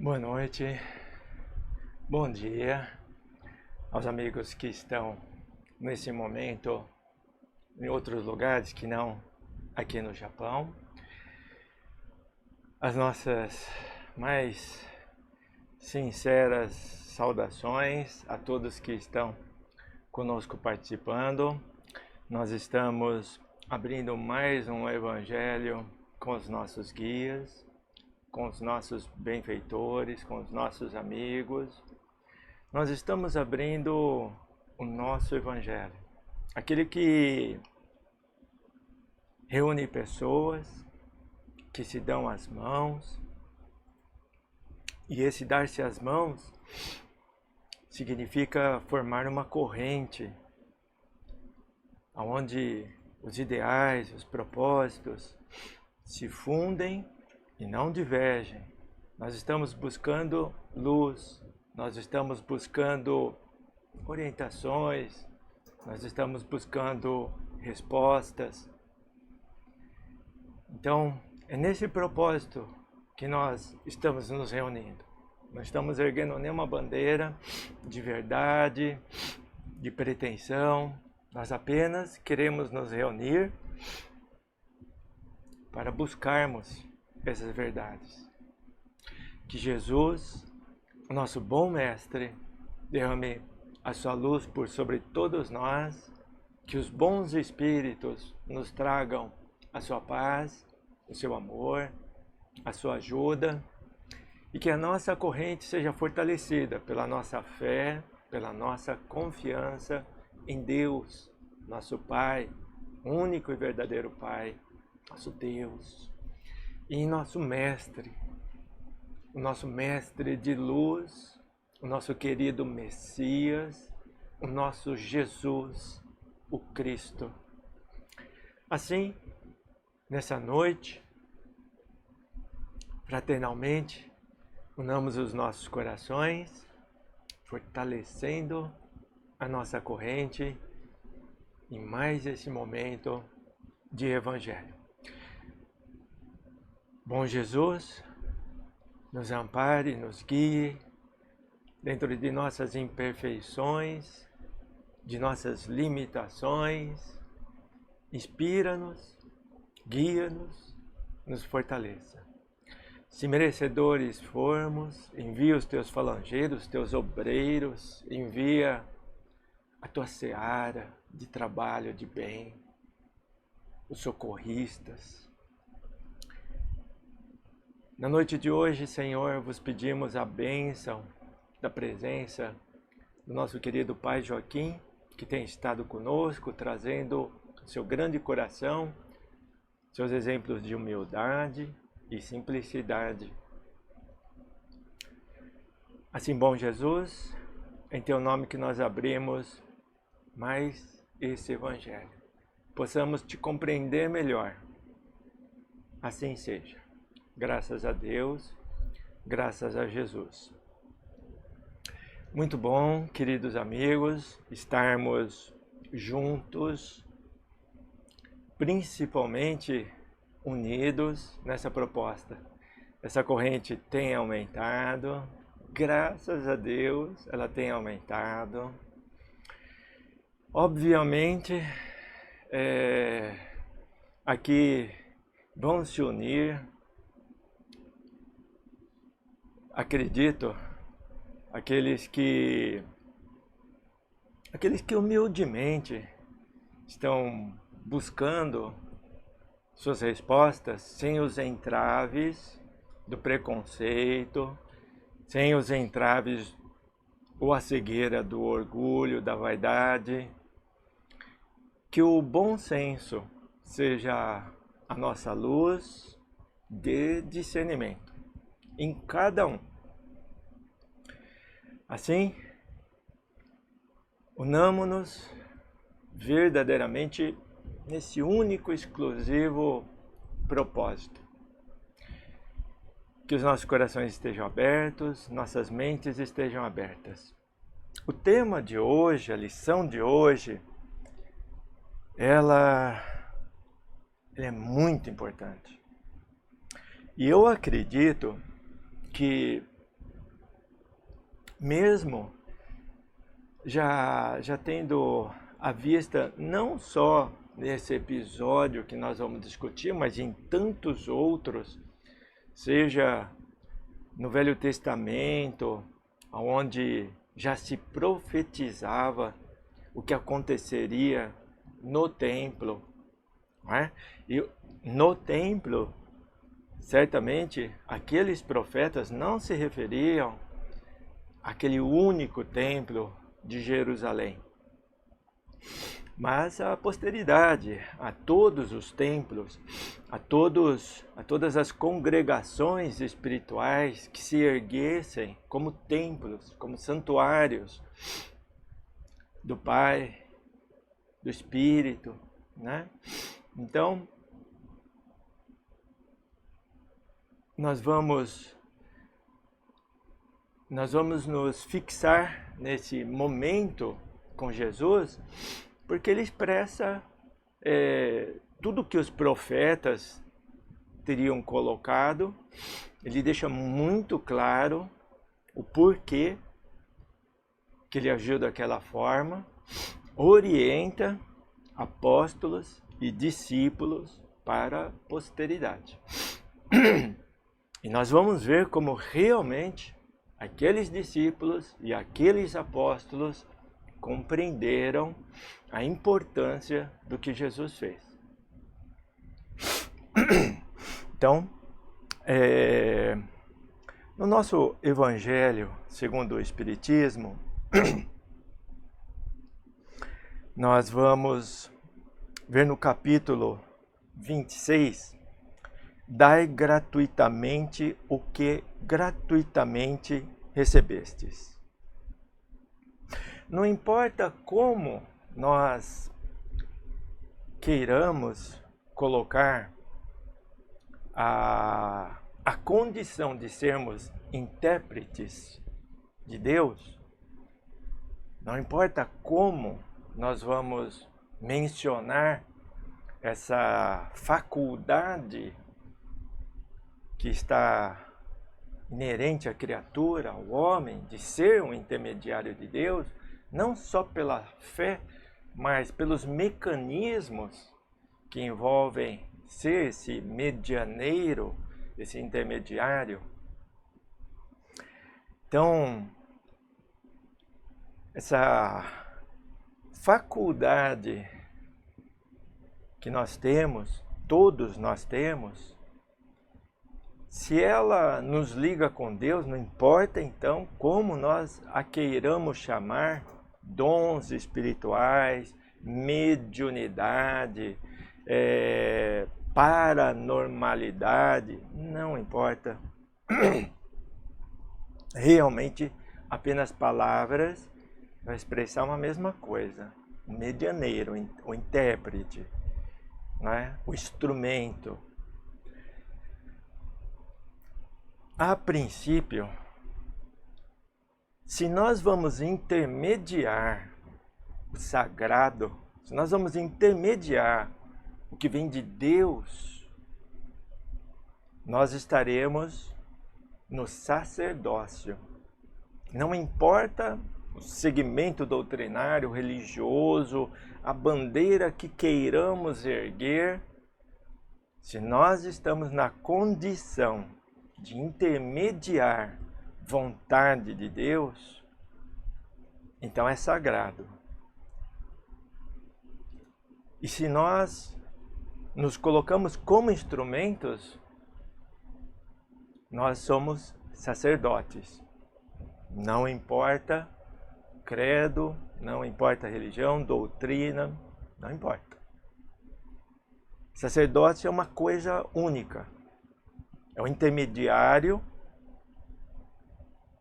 Boa noite, bom dia aos amigos que estão nesse momento em outros lugares que não aqui no Japão. As nossas mais sinceras saudações a todos que estão conosco participando. Nós estamos abrindo mais um evangelho com os nossos guias, com os nossos benfeitores, com os nossos amigos. Nós estamos abrindo o nosso evangelho, aquele que reúne pessoas que se dão as mãos, e esse dar-se as mãos significa formar uma corrente onde os ideais, os propósitos se fundem e não divergem. Nós estamos buscando luz, nós estamos buscando orientações, nós estamos buscando respostas. Então, é nesse propósito que nós estamos nos reunindo. Não estamos erguendo nenhuma bandeira de verdade, de pretensão. Nós apenas queremos nos reunir para buscarmos essas verdades. Que Jesus, o nosso bom mestre, derrame a sua luz por sobre todos nós, que os bons espíritos nos tragam a sua paz, o seu amor, a sua ajuda, e que a nossa corrente seja fortalecida pela nossa fé, pela nossa confiança em Deus, nosso Pai, único e verdadeiro Pai, nosso Deus, e em nosso Mestre, o nosso Mestre de luz, o nosso querido Messias, o nosso Jesus, o Cristo. Assim, nessa noite, fraternalmente, unamos os nossos corações, fortalecendo a nossa corrente em mais esse momento de Evangelho. Bom Jesus, nos ampare, nos guie dentro de nossas imperfeições, de nossas limitações. Inspira-nos, guia-nos, nos fortaleça. Se merecedores formos, envia os teus falangeiros, teus obreiros, envia a tua seara de trabalho, de bem, os socorristas. Na noite de hoje, Senhor, vos pedimos a bênção da presença do nosso querido Pai Joaquim, que tem estado conosco, trazendo seu grande coração, seus exemplos de humildade e simplicidade. Assim, bom Jesus, em teu nome que nós abrimos mais esse Evangelho, possamos te compreender melhor. Assim seja. Graças a Deus, graças a Jesus. Muito bom, queridos amigos, estarmos juntos, principalmente unidos nessa proposta. Essa corrente tem aumentado, graças a Deus ela tem aumentado. Obviamente, aqui vão se unir, acredito, aqueles que humildemente estão buscando suas respostas sem os entraves do preconceito, sem os entraves ou a cegueira do orgulho, da vaidade. Que o bom senso seja a nossa luz de discernimento em cada um. Assim, unamo-nos verdadeiramente nesse único, exclusivo propósito. Que os nossos corações estejam abertos, nossas mentes estejam abertas. O tema de hoje, a lição de hoje, ela é muito importante. E eu acredito que mesmo já tendo à vista não só nesse episódio que nós vamos discutir, mas em tantos outros, seja no Velho Testamento, onde já se profetizava o que aconteceria no templo, não é? E no templo, certamente, aqueles profetas não se referiam àquele único templo de Jerusalém, mas à posteridade, a todos os templos, a todas as congregações espirituais que se erguessem como templos, como santuários do Pai, do Espírito, né? Então, nós vamos nos fixar nesse momento com Jesus, porque ele expressa tudo que os profetas teriam colocado. Ele deixa muito claro o porquê que ele agiu daquela forma, orienta apóstolos e discípulos para a posteridade. E nós vamos ver como realmente aqueles discípulos e aqueles apóstolos compreenderam a importância do que Jesus fez. Então, no nosso Evangelho segundo o Espiritismo, nós vamos ver no capítulo 26, dai gratuitamente o que gratuitamente recebestes. Não importa como nós queiramos colocar a condição de sermos intérpretes de Deus, não importa como nós vamos mencionar essa faculdade que está inerente à criatura, ao homem, de ser um intermediário de Deus, não só pela fé, mas pelos mecanismos que envolvem ser esse medianeiro, esse intermediário. Então, essa faculdade que nós temos, todos nós temos, se ela nos liga com Deus, não importa então como nós a queiramos chamar, dons espirituais, mediunidade, paranormalidade, não importa. Realmente, apenas palavras vai expressar uma mesma coisa. O medianeiro, o intérprete, né? O instrumento. A princípio, se nós vamos intermediar o sagrado, se nós vamos intermediar o que vem de Deus, nós estaremos no sacerdócio. Não importa o segmento doutrinário, religioso, a bandeira que queiramos erguer, se nós estamos na condição de intermediar vontade de Deus, então é sagrado. E se nós nos colocamos como instrumentos, nós somos sacerdotes. Não importa credo, não importa religião, doutrina, não importa. Sacerdócio é uma coisa única. É o intermediário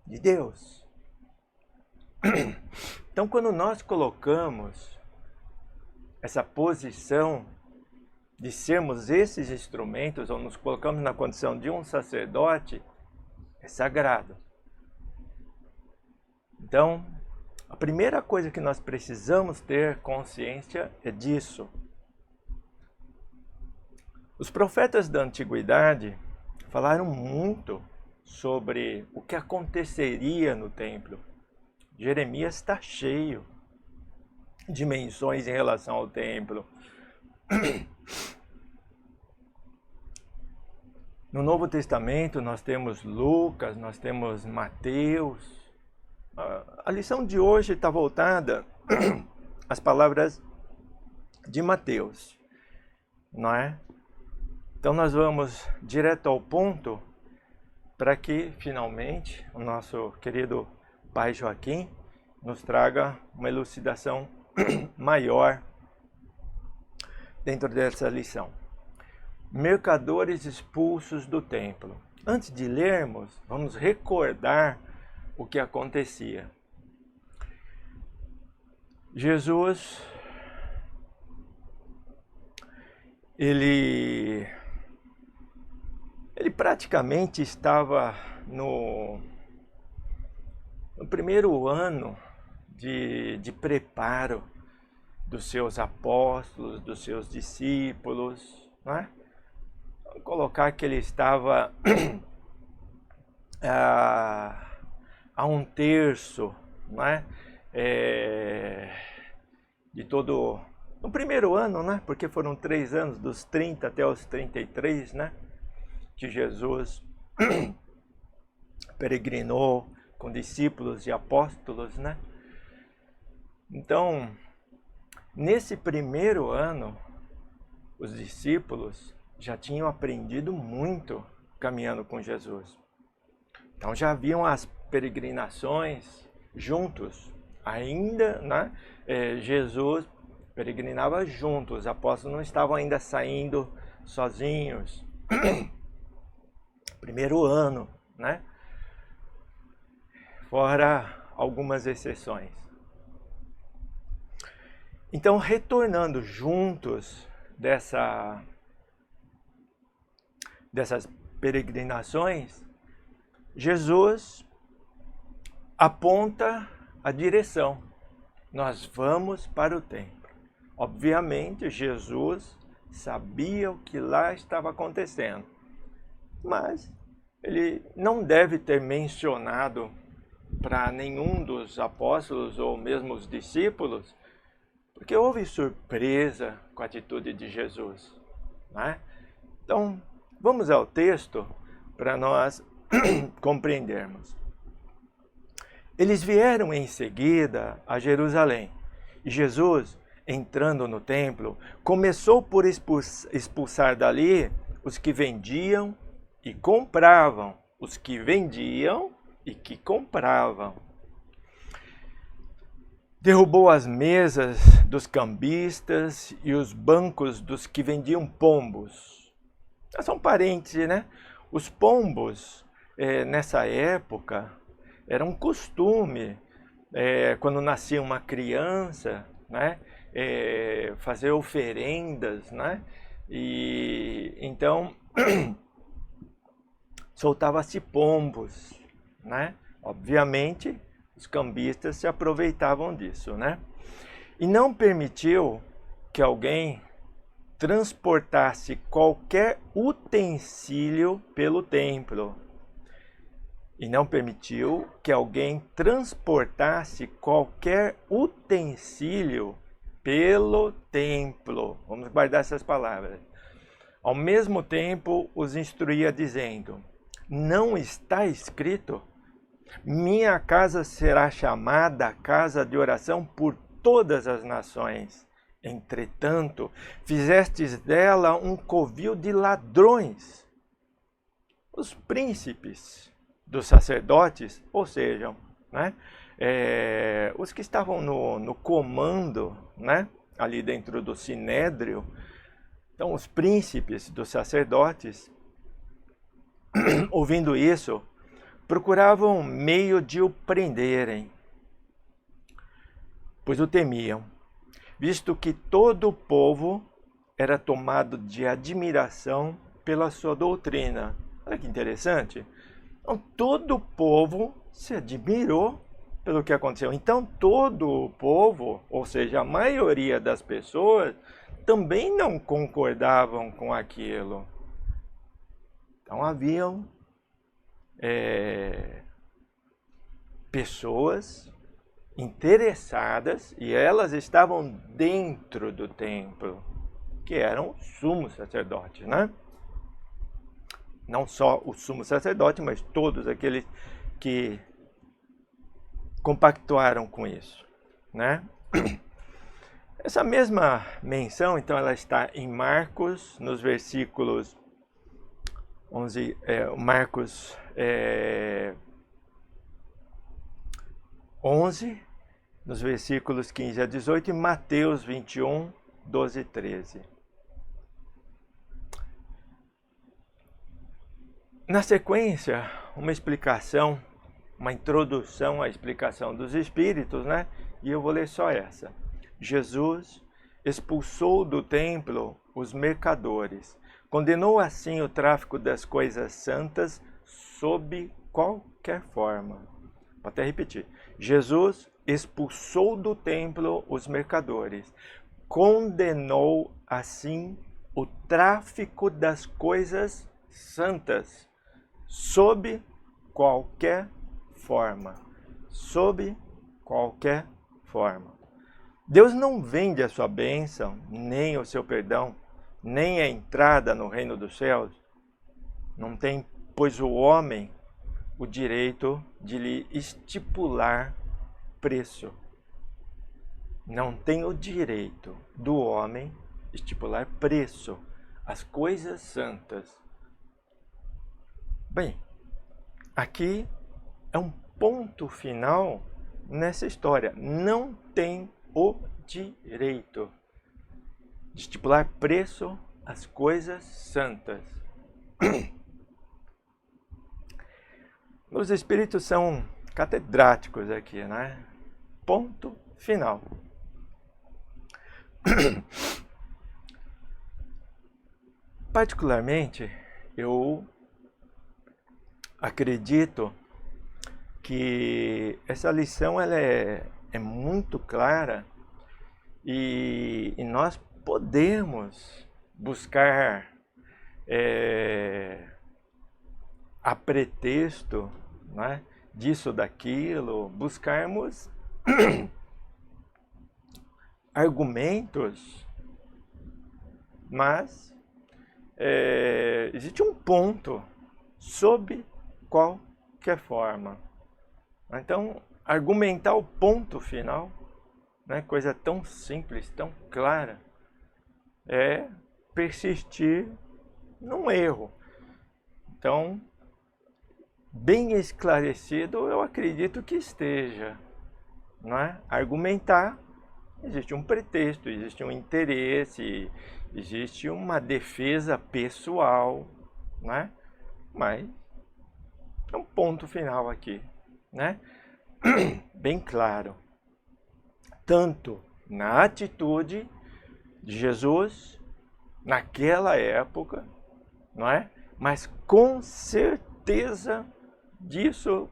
de Deus. Então, quando nós colocamos essa posição de sermos esses instrumentos, ou nos colocamos na condição de um sacerdote, é sagrado. Então, a primeira coisa que nós precisamos ter consciência é disso. Os profetas da antiguidade falaram muito sobre o que aconteceria no templo. Jeremias está cheio de menções em relação ao templo. No Novo Testamento nós temos Lucas, nós temos Mateus. A lição de hoje está voltada às palavras de Mateus, não é? Então nós vamos direto ao ponto para que finalmente o nosso querido Pai Joaquim nos traga uma elucidação maior dentro dessa lição. Mercadores expulsos do templo. Antes de lermos, vamos recordar o que acontecia. Jesus, ele praticamente estava no primeiro ano de preparo dos seus apóstolos, dos seus discípulos, não é? Vamos colocar que ele estava a um terço, não é? De todo... No primeiro ano, né? Porque foram 3 anos, dos 30 até os 33, né? Que Jesus peregrinou com discípulos e apóstolos, né? Então, nesse primeiro ano, os discípulos já tinham aprendido muito caminhando com Jesus. Então já haviam as peregrinações juntos. Ainda, né? Jesus peregrinava junto, os apóstolos não estavam ainda saindo sozinhos. Primeiro ano, né? Fora algumas exceções. Então, retornando juntos dessas peregrinações, Jesus aponta a direção. Nós vamos para o templo. Obviamente, Jesus sabia o que lá estava acontecendo, mas ele não deve ter mencionado para nenhum dos apóstolos ou mesmo os discípulos, porque houve surpresa com a atitude de Jesus, né? Então, vamos ao texto para nós compreendermos. Eles vieram em seguida a Jerusalém, e Jesus, entrando no templo, começou por expulsar dali os que vendiam e compravam, os que vendiam e que compravam. Derrubou as mesas dos cambistas e os bancos dos que vendiam pombos. São parênteses, né? Os pombos, nessa época, era um costume, quando nascia uma criança, né? Fazer oferendas, né? E então soltava-se pombos, né? Obviamente, os cambistas se aproveitavam disso, né? E não permitiu que alguém transportasse qualquer utensílio pelo templo. E não permitiu que alguém transportasse qualquer utensílio pelo templo. Vamos guardar essas palavras. Ao mesmo tempo, os instruía dizendo: não está escrito: minha casa será chamada casa de oração por todas as nações. Entretanto, fizestes dela um covil de ladrões. Os príncipes dos sacerdotes, ou seja, né, os que estavam no comando, né, ali dentro do sinédrio, então os príncipes dos sacerdotes, ouvindo isso, procuravam meio de o prenderem, pois o temiam, visto que todo o povo era tomado de admiração pela sua doutrina. Olha que interessante. Então, todo o povo se admirou pelo que aconteceu. Então, todo o povo, ou seja, a maioria das pessoas, também não concordavam com aquilo. Então, haviam pessoas interessadas e elas estavam dentro do templo, que eram o sumo sacerdote, né? Não só o sumo sacerdote, mas todos aqueles que compactuaram com isso, né? Essa mesma menção, então, ela está em Marcos, nos versículos 11, Marcos 11, nos versículos 15 a 18, e Mateus 21, 12 e 13. Na sequência, uma explicação, uma introdução à explicação dos Espíritos, né? E eu vou ler só essa. Jesus expulsou do templo os mercadores, condenou assim o tráfico das coisas santas sob qualquer forma. Vou até repetir. Jesus expulsou do templo os mercadores, condenou assim o tráfico das coisas santas sob qualquer forma. Sob qualquer forma. Deus não vende a sua bênção, nem o seu perdão, nem a entrada no reino dos céus. Não tem, pois, o homem o direito de lhe estipular preço. Não tem o direito do homem estipular preço às coisas santas. Bem, aqui é um ponto final nessa história. Não tem o direito de estipular preço às coisas santas. Os espíritos são catedráticos aqui, né? Ponto final. Particularmente, eu acredito que essa lição ela é muito clara e nós podemos buscar a pretexto, né, disso, daquilo, buscarmos argumentos, mas existe um ponto sob qualquer forma. Então, argumentar o ponto final, né, coisa tão simples, tão clara, é persistir num erro. Então, bem esclarecido, eu acredito que esteja, não é? Argumentar, existe um pretexto, existe um interesse, existe uma defesa pessoal, não é? Mas é um ponto final aqui, né? Bem claro. Tanto na atitude de Jesus naquela época, não é? Mas com certeza disso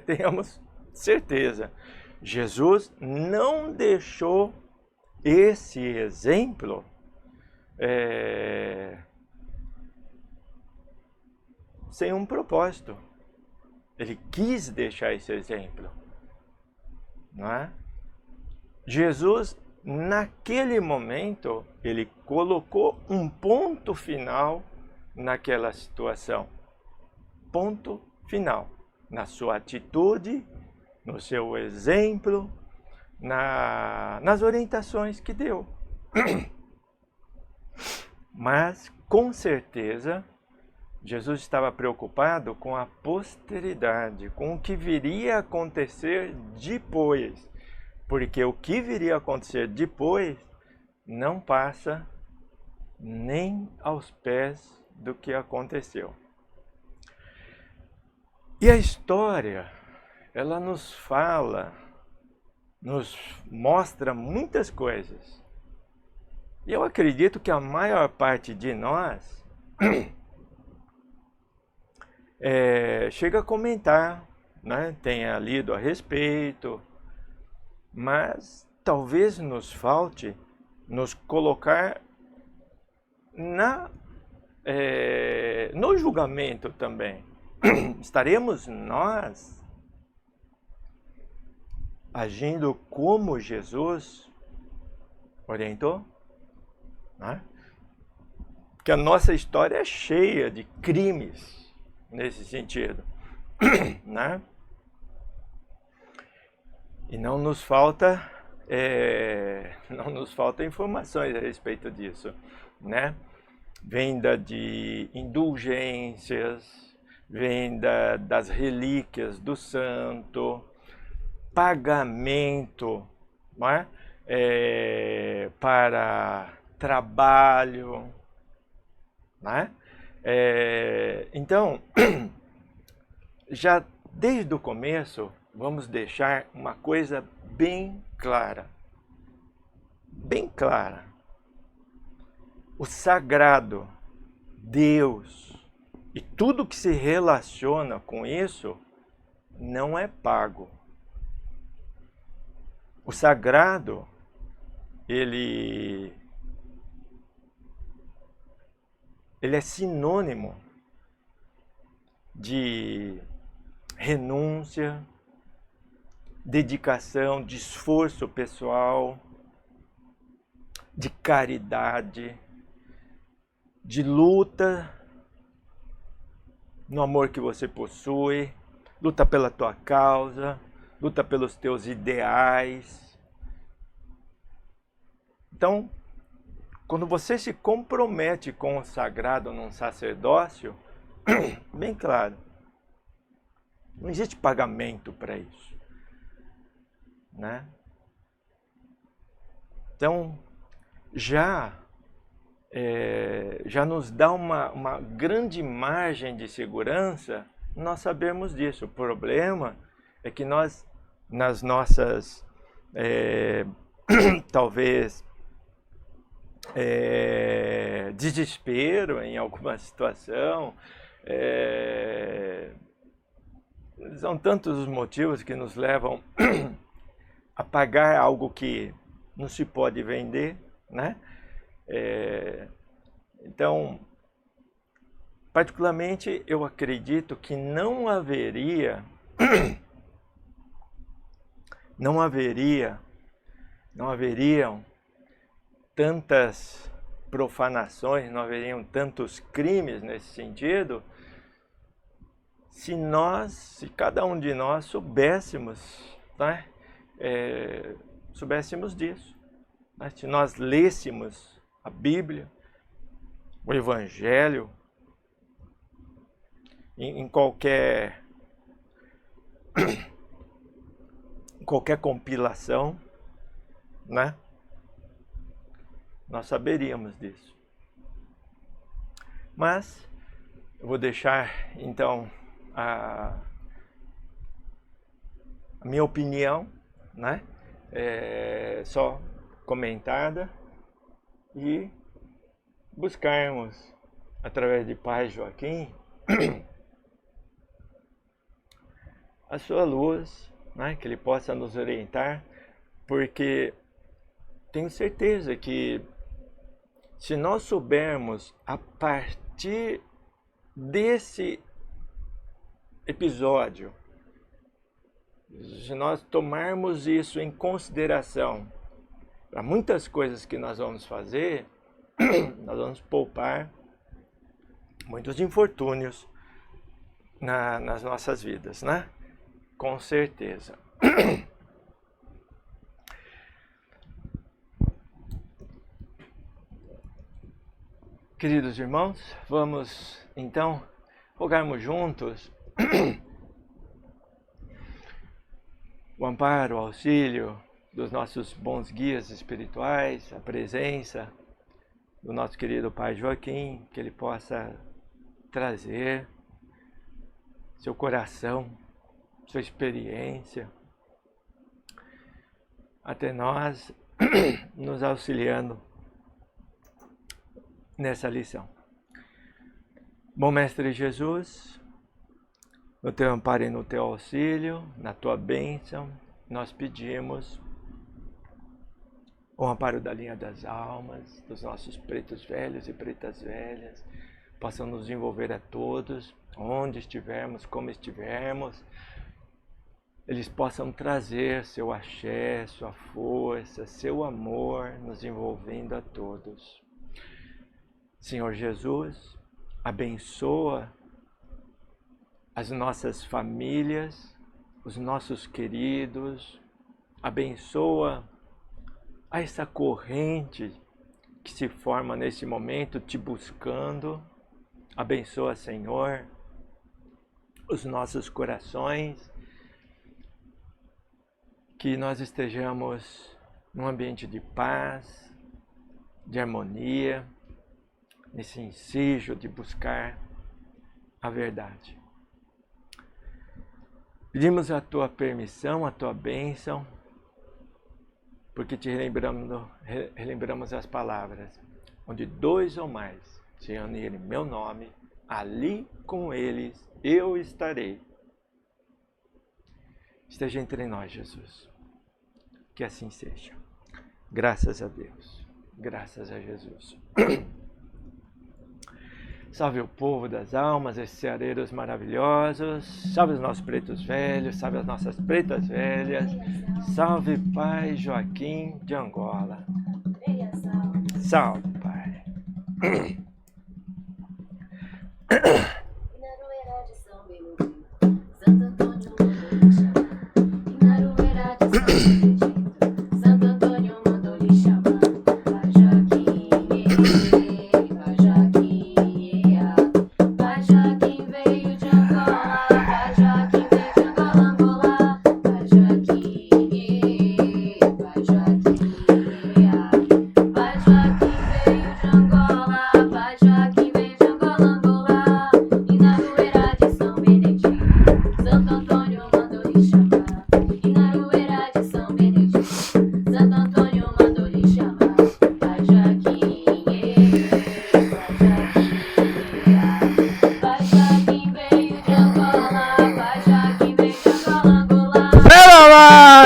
tenhamos certeza. Jesus não deixou esse exemplo sem um propósito. Ele quis deixar esse exemplo, não é? Jesus, naquele momento, ele colocou um ponto final naquela situação. Ponto final. Na sua atitude, no seu exemplo, nas orientações que deu. Mas, com certeza, Jesus estava preocupado com a posteridade, com o que viria a acontecer depois. Porque o que viria a acontecer depois não passa nem aos pés do que aconteceu. E a história, ela nos fala, nos mostra muitas coisas. E eu acredito que a maior parte de nós chega a comentar, né? Tenha lido a respeito, mas talvez nos falte nos colocar no julgamento também. Estaremos nós agindo como Jesus orientou, né? Que a nossa história é cheia de crimes nesse sentido, né? E não nos falta informações a respeito disso, né? Venda de indulgências, venda das relíquias do santo, pagamento, não é? Para trabalho, né? Então, já desde o começo, vamos deixar uma coisa bem clara. Bem clara. O sagrado, Deus e tudo que se relaciona com isso não é pago. O sagrado, ele é sinônimo de renúncia, dedicação, de esforço pessoal, de caridade, de luta no amor que você possui, luta pela tua causa, luta pelos teus ideais. Então, quando você se compromete com o sagrado num sacerdócio, bem claro, não existe pagamento para isso, né? Então, já nos dá uma grande margem de segurança nós sabermos disso. O problema é que nós, nas nossas, talvez, desespero em alguma situação, são tantos os motivos que nos levam a pagar algo que não se pode vender, né? Então, particularmente, eu acredito que não haveriam tantas profanações, não haveriam tantos crimes nesse sentido, se cada um de nós soubéssemos, né? Soubéssemos disso, né? Se nós lêssemos a Bíblia, o Evangelho, em qualquer compilação, né? Nós saberíamos disso. Mas eu vou deixar então a minha opinião, né? Só comentada, e buscarmos através de Pai Joaquim a sua luz, né? Que ele possa nos orientar, porque tenho certeza que se nós soubermos a partir desse episódio, se nós tomarmos isso em consideração para muitas coisas que nós vamos fazer, nós vamos poupar muitos infortúnios nas nossas vidas, né? Com certeza. Queridos irmãos, vamos então rogarmos juntos o amparo, o auxílio dos nossos bons guias espirituais, a presença do nosso querido Pai Joaquim, que ele possa trazer seu coração, sua experiência até nós, nos auxiliando nessa lição. Bom Mestre Jesus, no teu amparo e no teu auxílio, na tua bênção, nós pedimos o amparo da linha das almas, dos nossos pretos velhos e pretas velhas, possam nos envolver a todos, onde estivermos, como estivermos, eles possam trazer seu axé, sua força, seu amor, nos envolvendo a todos. Senhor Jesus, abençoa as nossas famílias, os nossos queridos, abençoa essa corrente que se forma nesse momento te buscando. Abençoa, Senhor, os nossos corações, que nós estejamos num ambiente de paz, de harmonia, nesse ensejo de buscar a verdade. Pedimos a tua permissão, a tua bênção, porque te relembramos as palavras, onde 2 ou mais se reunirem em meu nome, ali com eles eu estarei. Esteja entre nós, Jesus. Que assim seja. Graças a Deus. Graças a Jesus. Salve o povo das almas, esses ceareiros maravilhosos. Salve os nossos pretos velhos, salve as nossas pretas velhas. Salve Pai Joaquim de Angola. Salve, Pai.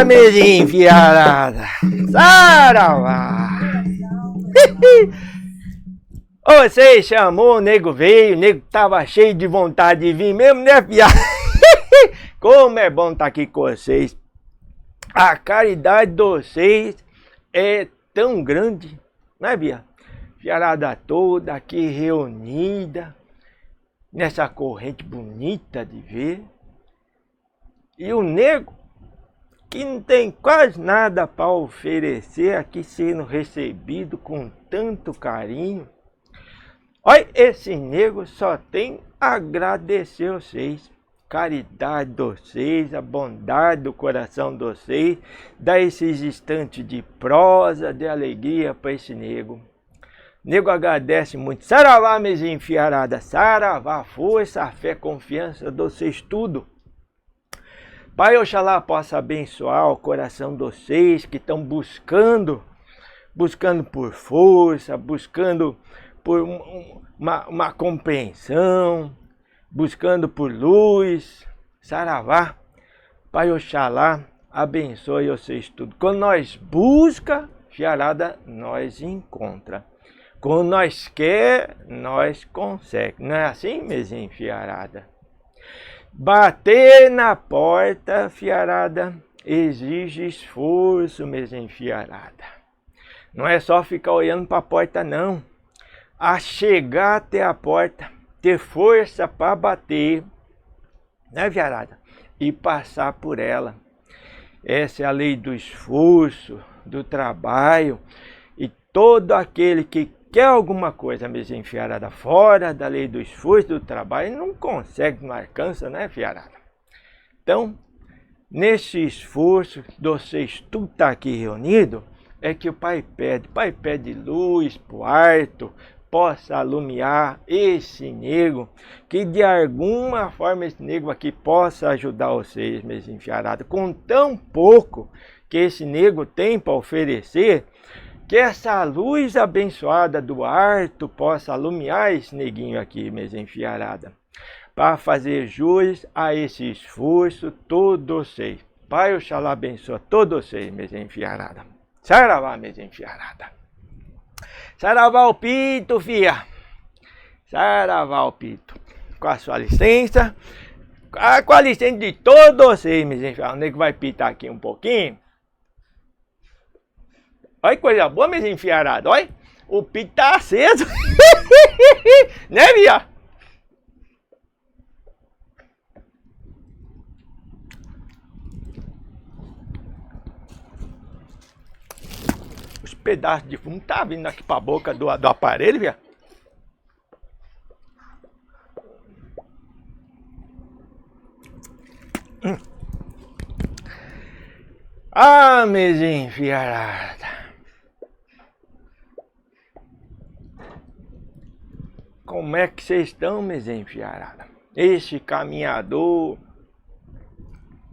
Mesinho enfiarada. Saravá. Você chamou, o nego veio, o nego tava cheio de vontade de vir mesmo, né, fiada? Como é bom estar aqui com vocês. A caridade de vocês é tão grande, né, Bia? Fiarada toda aqui reunida, nessa corrente bonita de ver. E o nego, que não tem quase nada para oferecer, aqui sendo recebido com tanto carinho. Olha, esse nego só tem a agradecer a vocês. Caridade de vocês, a bondade do coração de vocês, dá esses instantes de prosa, de alegria para esse nego. Nego agradece muito. Saravá, mesinha enfiarada. Saravá, força, a fé, confiança de vocês tudo. Pai, Oxalá possa abençoar o coração de vocês que estão buscando por força, buscando por uma compreensão, buscando por luz. Saravá, Pai, Oxalá abençoe vocês tudo. Quando nós busca, fiarada, nós encontra. Quando nós quer, nós consegue. Não é assim, mesinha fiarada? Bater na porta, fiarada, exige esforço, mesinha fiarada. Não é só ficar olhando para a porta, não. A chegar até a porta, ter força para bater, né, fiarada? E passar por ela. Essa é a lei do esforço, do trabalho. E todo aquele que quer alguma coisa, mesinha fiarada, fora da lei do esforço, do trabalho, não consegue, não alcança, né, fiarada? Então, nesse esforço de vocês tudo estar aqui reunido, é que o Pai pede luz para o quarto, possa alumiar esse nego, que de alguma forma esse nego aqui possa ajudar vocês, mesinha fiarada, com tão pouco que esse nego tem para oferecer, que essa luz abençoada do alto possa alumiar esse neguinho aqui, mesinha fiarada, para fazer jus a esse esforço todos vocês. Pai, Oxalá abençoa todos vocês, mesinha fiarada. Saravá, mesinha fiarada. Saravá o pito, fia. Saravá o pito. Com a sua licença, Com a licença de todos vocês, meus enfiados. O nego vai pitar aqui um pouquinho. Olha que coisa boa, meus enfiarados. Olha, o pito tá aceso. Né, viado? Os pedaços de fumo tá vindo aqui pra boca do aparelho, viado. Ah, meus enfiarados. Como é que vocês estão, meus enfiarados? Este caminhador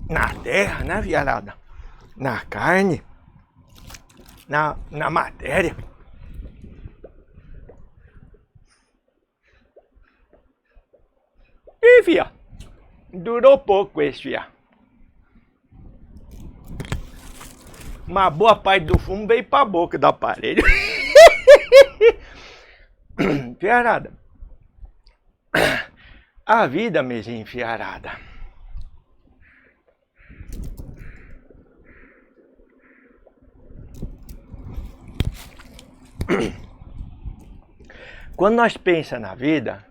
na terra, né, viarada? Na carne, na matéria. E, fia, durou pouco esse, fia. Uma boa parte do fumo veio pra boca do aparelho. Fiarada. A vida, meus enfiarada. Quando nós pensamos na vida,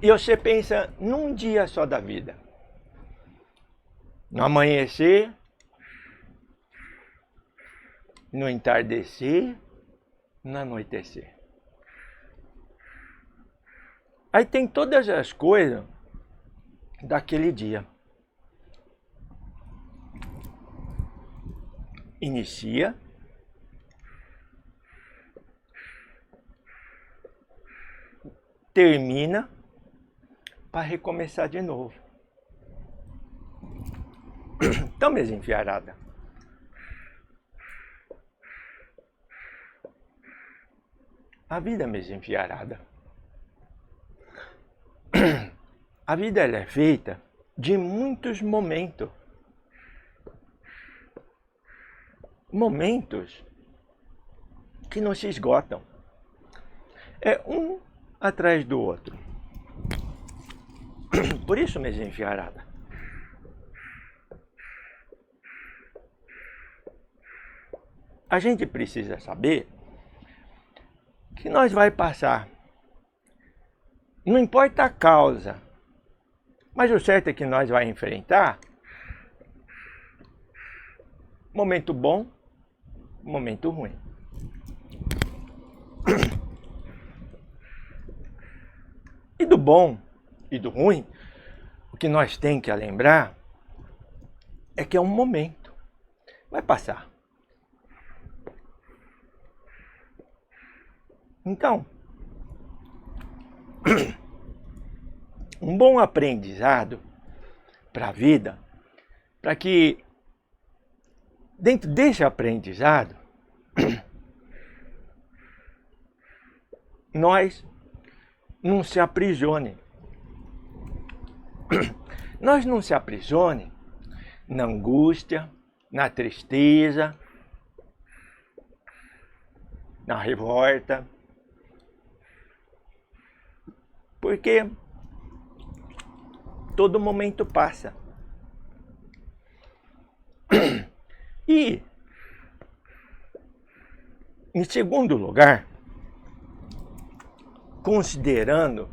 e você pensa num dia só da vida. No amanhecer, no entardecer, no anoitecer. Aí tem todas as coisas daquele dia. Inicia, termina, para recomeçar de novo. Então, meus enfiaradas, a vida, meus enfiaradas, a vida ela é feita de muitos momentos. Momentos que não se esgotam. É um atrás do outro. Por isso, meus enfiaradas, a gente precisa saber que nós vai passar. Não importa a causa, mas o certo é que nós vai enfrentar momento bom, momento ruim. E do bom e do ruim, o que nós temos que lembrar é que é um momento. Vai passar. Então, um bom aprendizado para a vida, para que dentro desse aprendizado, nós não se aprisione. Nós não se aprisione na angústia, na tristeza, na revolta. Porque todo momento passa. E, em segundo lugar, considerando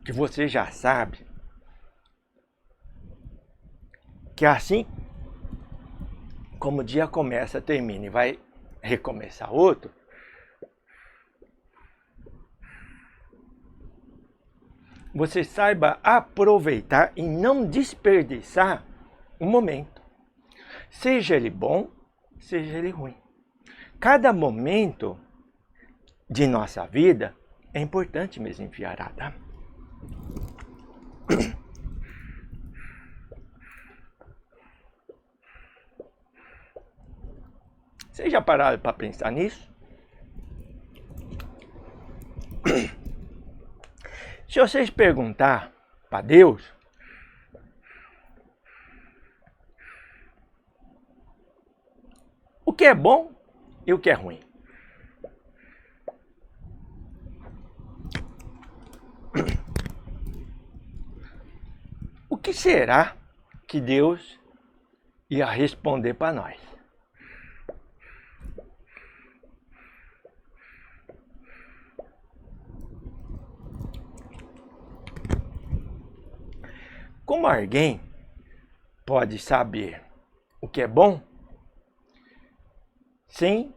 que você já sabe que assim como o dia começa, termina e vai recomeçar outro, você saiba aproveitar e não desperdiçar o momento. Seja ele bom, seja ele ruim. Cada momento de nossa vida é importante, meus enfiaradas. Vocês já pararam para pensar nisso? Se vocês perguntar para Deus, o que é bom e o que é ruim, será que Deus ia responder para nós? Como alguém pode saber o que é bom sem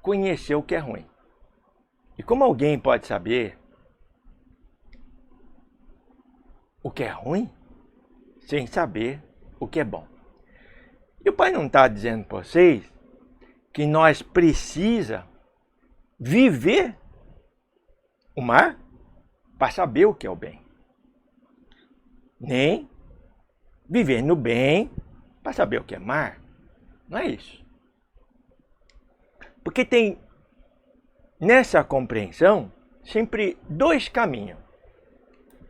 conhecer o que é ruim? E como alguém pode saber o que é ruim sem saber o que é bom? E o Pai não está dizendo para vocês que nós precisa viver o mar para saber o que é o bem. Nem viver no bem para saber o que é mar. Não é isso. Porque tem nessa compreensão sempre dois caminhos.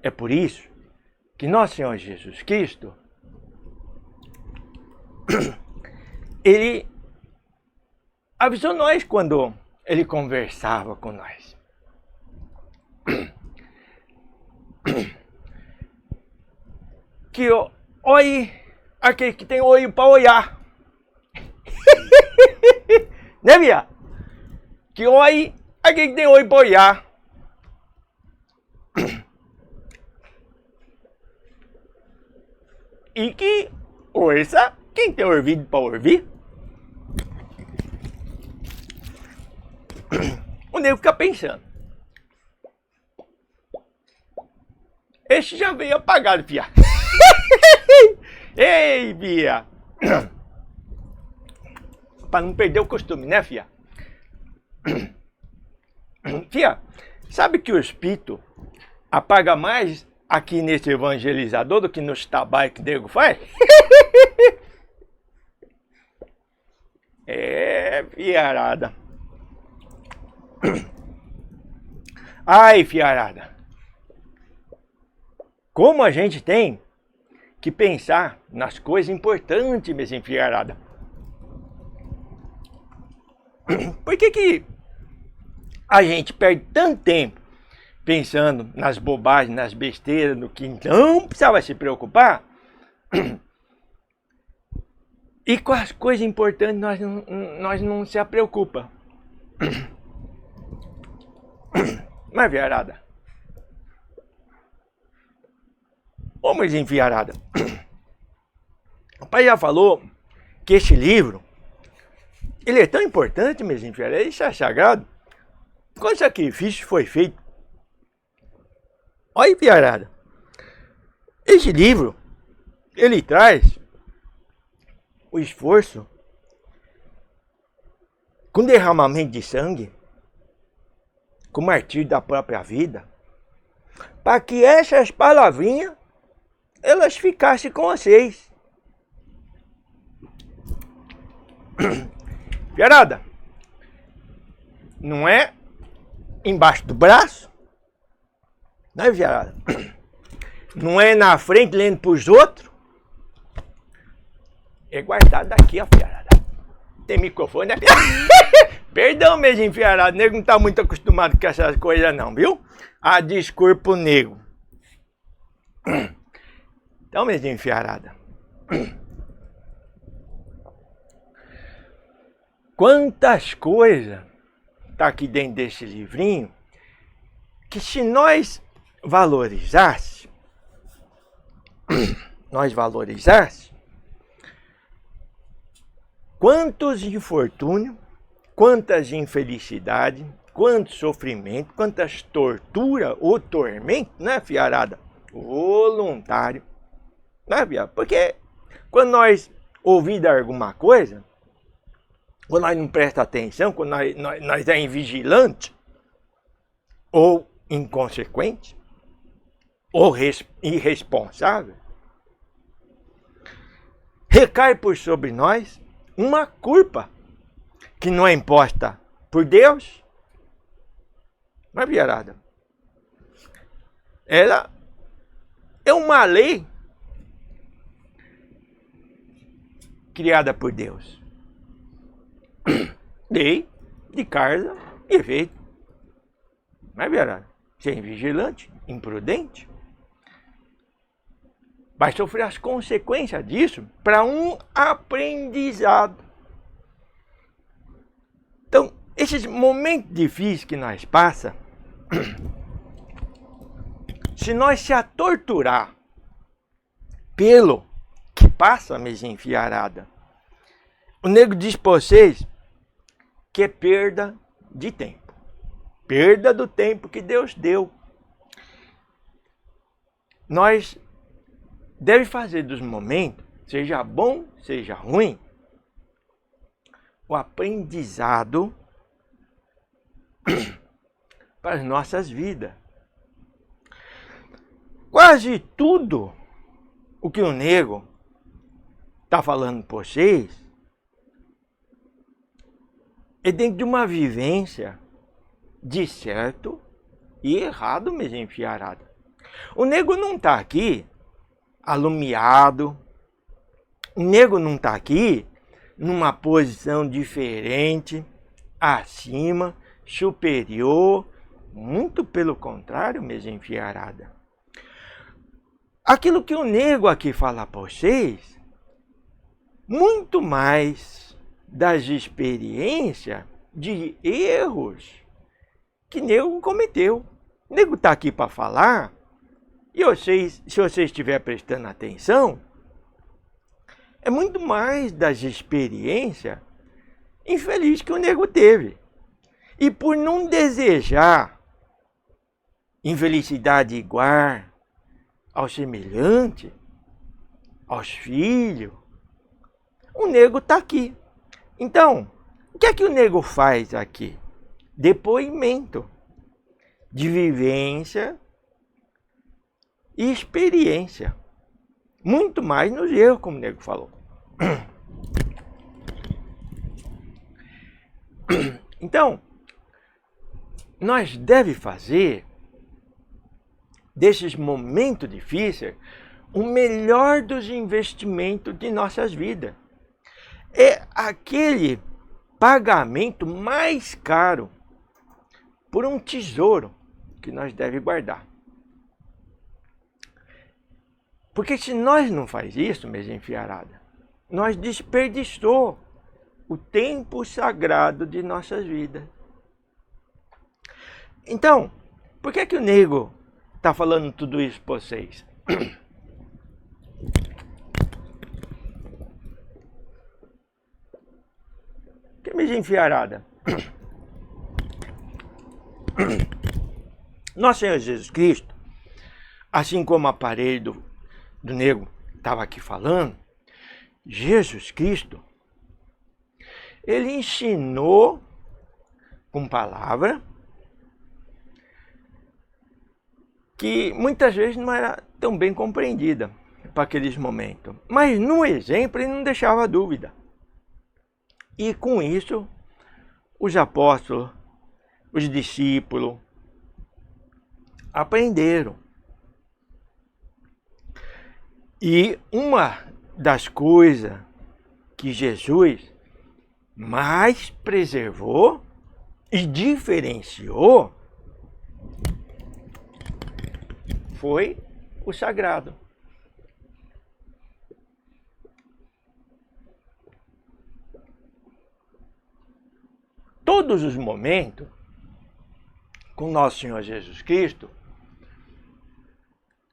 É por isso que nosso Senhor Jesus Cristo, ele avisou nós quando ele conversava com nós. Que olhe aquele que tem olho para olhar. Né, Bia? Que olhe aquele que tem olho para olhar. E que ouça quem tem ouvido para ouvir. O nego fica pensando. Esse já veio apagado, fia. Ei, Bia! Para não perder o costume, né, fia? Fia, sabe que o espírito apaga mais aqui nesse evangelizador do que nos trabalhos que o nego faz? É, fiarada. Ai, fiarada. Como a gente tem que pensar nas coisas importantes, mesmo, fiarada. Por que a gente perde tanto tempo pensando nas bobagens, nas besteiras, no que não precisava se preocupar? E com as coisas importantes nós não se preocupa. Mas, fiarada. Ô, mas enfiarada. O pai já falou que este livro, ele é tão importante, meus enfiaradas, ele é sagrado. Quando o sacrifício foi feito. Olha, enfiarada. Este livro, ele traz o esforço com derramamento de sangue, com o martírio da própria vida, para que essas palavrinhas elas ficassem com vocês. Fiarada, não é embaixo do braço, não é, fiarada? Não é na frente lendo para os outros, é guardado aqui, ó, fiarada. Tem microfone, né? Perdão mesmo, enfiarada, o nego não está muito acostumado com essas coisas não, viu? Ah, desculpa o nego. Então, mesmo, enfiarada. Quantas coisas tá aqui dentro desse livrinho que se nós valorizássemos, quantos infortúnios, quantas infelicidades, quanto sofrimento, quantas torturas ou tormento, né, fiarada? Voluntário. Né, fiarada? Porque quando nós ouvimos alguma coisa, quando nós não presta atenção, quando nós é invigilante, ou inconsequente, ou irresponsável, recai por sobre nós uma culpa que não é imposta por Deus, não é, fiarada? Ela é uma lei criada por Deus. Lei de causa e efeito. Não é, fiarada? Ser vigilante, imprudente. vai sofrer as consequências disso para um aprendizado. Então, esses momentos difíceis que nós passamos, se nós se atorturar pelo que passa, minha enfiarada, o nego diz para vocês que é perda de tempo. Perda do tempo que Deus deu. Nós devemos fazer dos momentos, seja bom, seja ruim, o aprendizado para as nossas vidas. Quase tudo o que o nego está falando para vocês é dentro de uma vivência de certo e errado, mesmo enfiarada. O nego não está aqui alumiado, o nego não está aqui numa posição diferente, acima, superior, muito pelo contrário, mesmo enfiarada. Aquilo que o nego aqui fala para vocês, muito mais das experiências de erros que o nego cometeu. O nego está aqui para falar, e vocês, se você estiver prestando atenção, é muito mais das experiências infelizes que o nego teve. E por não desejar infelicidade igual ao semelhante, aos filhos, o nego está aqui. Então, o que é que o nego faz aqui? Depoimento de vivência e experiência. Muito mais nos erros, como o nego falou. Então, nós devemos fazer desses momentos difíceis o melhor dos investimentos de nossas vidas. É aquele pagamento mais caro por um tesouro que nós devemos guardar. Porque se nós não faz isso, mesmo enfiarada, nós desperdiçou o tempo sagrado de nossas vidas. Então, por que o nego está falando tudo isso para vocês? Que mesmo enfiarada? Nosso Senhor Jesus Cristo, assim como o aparelho do nego estava aqui falando, Jesus Cristo, ele ensinou com palavra que muitas vezes não era tão bem compreendida para aqueles momentos. Mas no exemplo ele não deixava dúvida. E com isso, os apóstolos, os discípulos, aprenderam. E uma das coisas que Jesus mais preservou e diferenciou foi o sagrado. Todos os momentos com nosso Senhor Jesus Cristo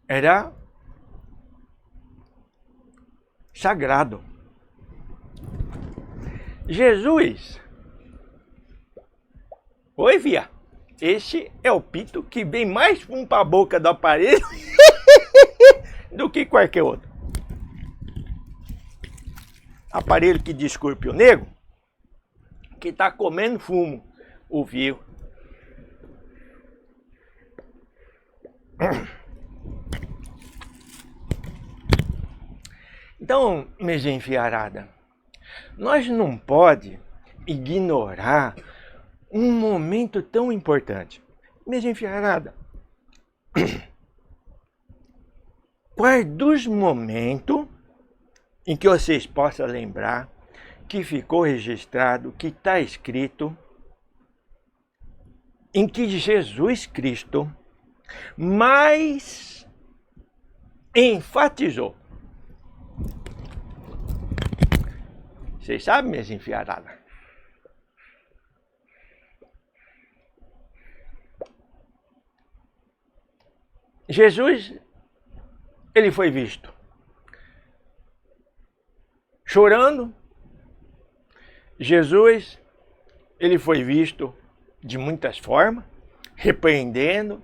era sagrado. Jesus, oi via, esse é o pito que vem mais fumo para a boca do aparelho do que qualquer outro. Aparelho que desculpe o nego, que está comendo fumo, ouviu? Então, minha enfiarada, nós não pode ignorar um momento tão importante. Minha enfiarada, quais dos momentos em que vocês possam lembrar que ficou registrado, que está escrito, em que Jesus Cristo mais enfatizou. Vocês sabem, minhas enfiaradas? Jesus, ele foi visto chorando. Jesus, ele foi visto de muitas formas, repreendendo,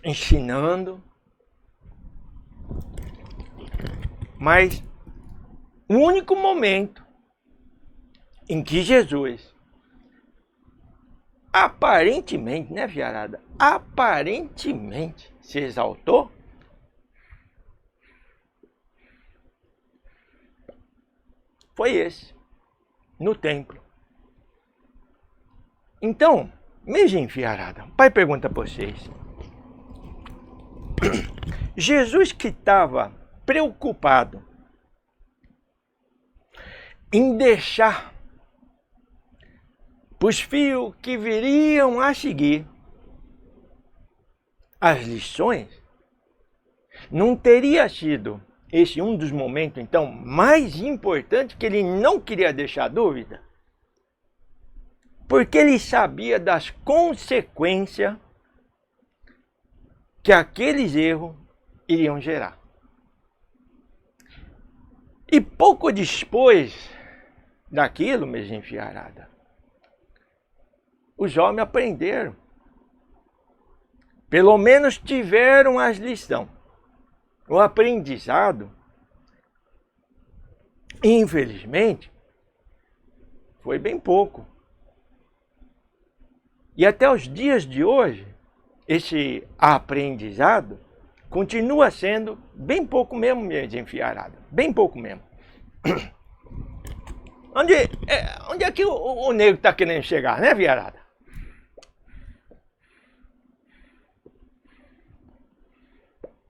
ensinando. Mas o único momento em que Jesus, aparentemente, né, fiarada? Aparentemente se exaltou, foi esse, no templo. Então, minha enfiarada, o pai pergunta para vocês. Jesus que estava preocupado em deixar para os filhos que viriam a seguir as lições, não teria sido esse um dos momentos, então, mais importantes, que ele não queria deixar dúvida? Porque ele sabia das consequências que aqueles erros iriam gerar. E pouco depois daquilo, minha enfiarada, os homens aprenderam. Pelo menos tiveram as lições. O aprendizado, infelizmente, foi bem pouco. E até os dias de hoje, esse aprendizado continua sendo bem pouco mesmo, minha enfiarada. Bem pouco mesmo. Onde é que o negro está querendo chegar, né, fiarada?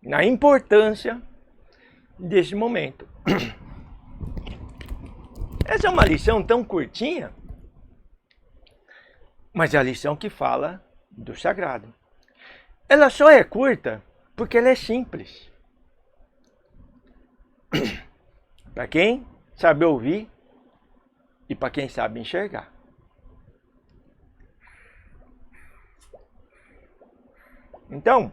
Na importância desse momento. Essa é uma lição tão curtinha, mas é a lição que fala do sagrado. Ela só é curta porque ela é simples. Para quem sabe ouvir e para quem sabe enxergar. Então,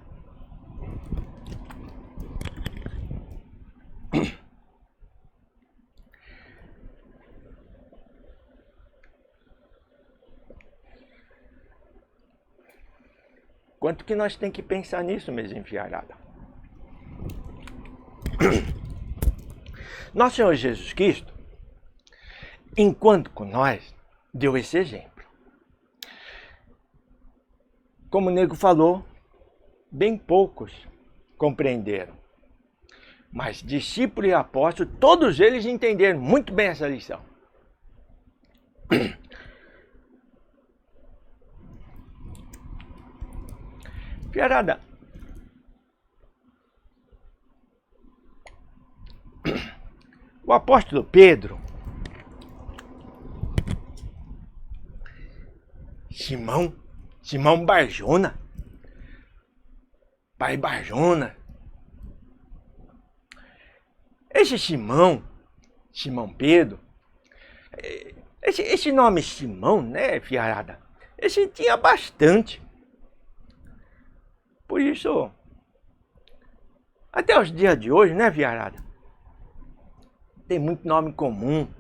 quanto que nós temos que pensar nisso, meus enfiarados? Nosso Senhor Jesus Cristo, enquanto com nós, deu esse exemplo. Como o nego falou, bem poucos compreenderam. Mas discípulos e apóstolos, todos eles entenderam muito bem essa lição. Fiarada, o apóstolo Pedro, Simão Barjona, pai Barjona, esse Simão Pedro, esse nome Simão, né, fiarada, esse tinha bastante. Por isso, até os dias de hoje, né, fiarada, tem muito nome comum.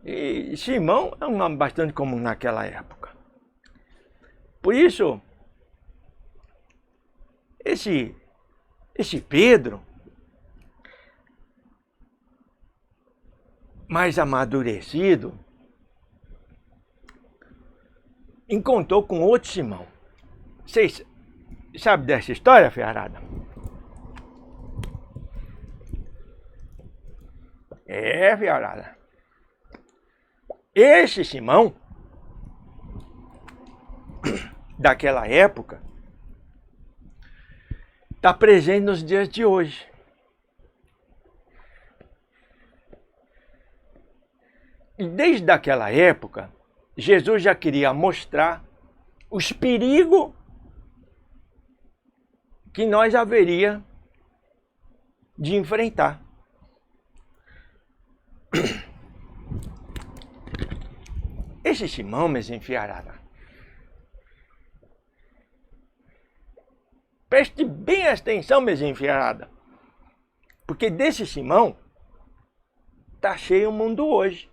E Simão é um nome bastante comum naquela época. Por isso, esse Pedro, mais amadurecido, encontrou com outro Simão. Vocês sabem dessa história, fiarada? É, fiarada. Esse Simão, daquela época, está presente nos dias de hoje. E desde aquela época, Jesus já queria mostrar os perigos que nós haveria de enfrentar. Esse Simão, meus enfiarados, preste bem atenção, meus enfiarados, porque desse Simão tá cheio o mundo hoje,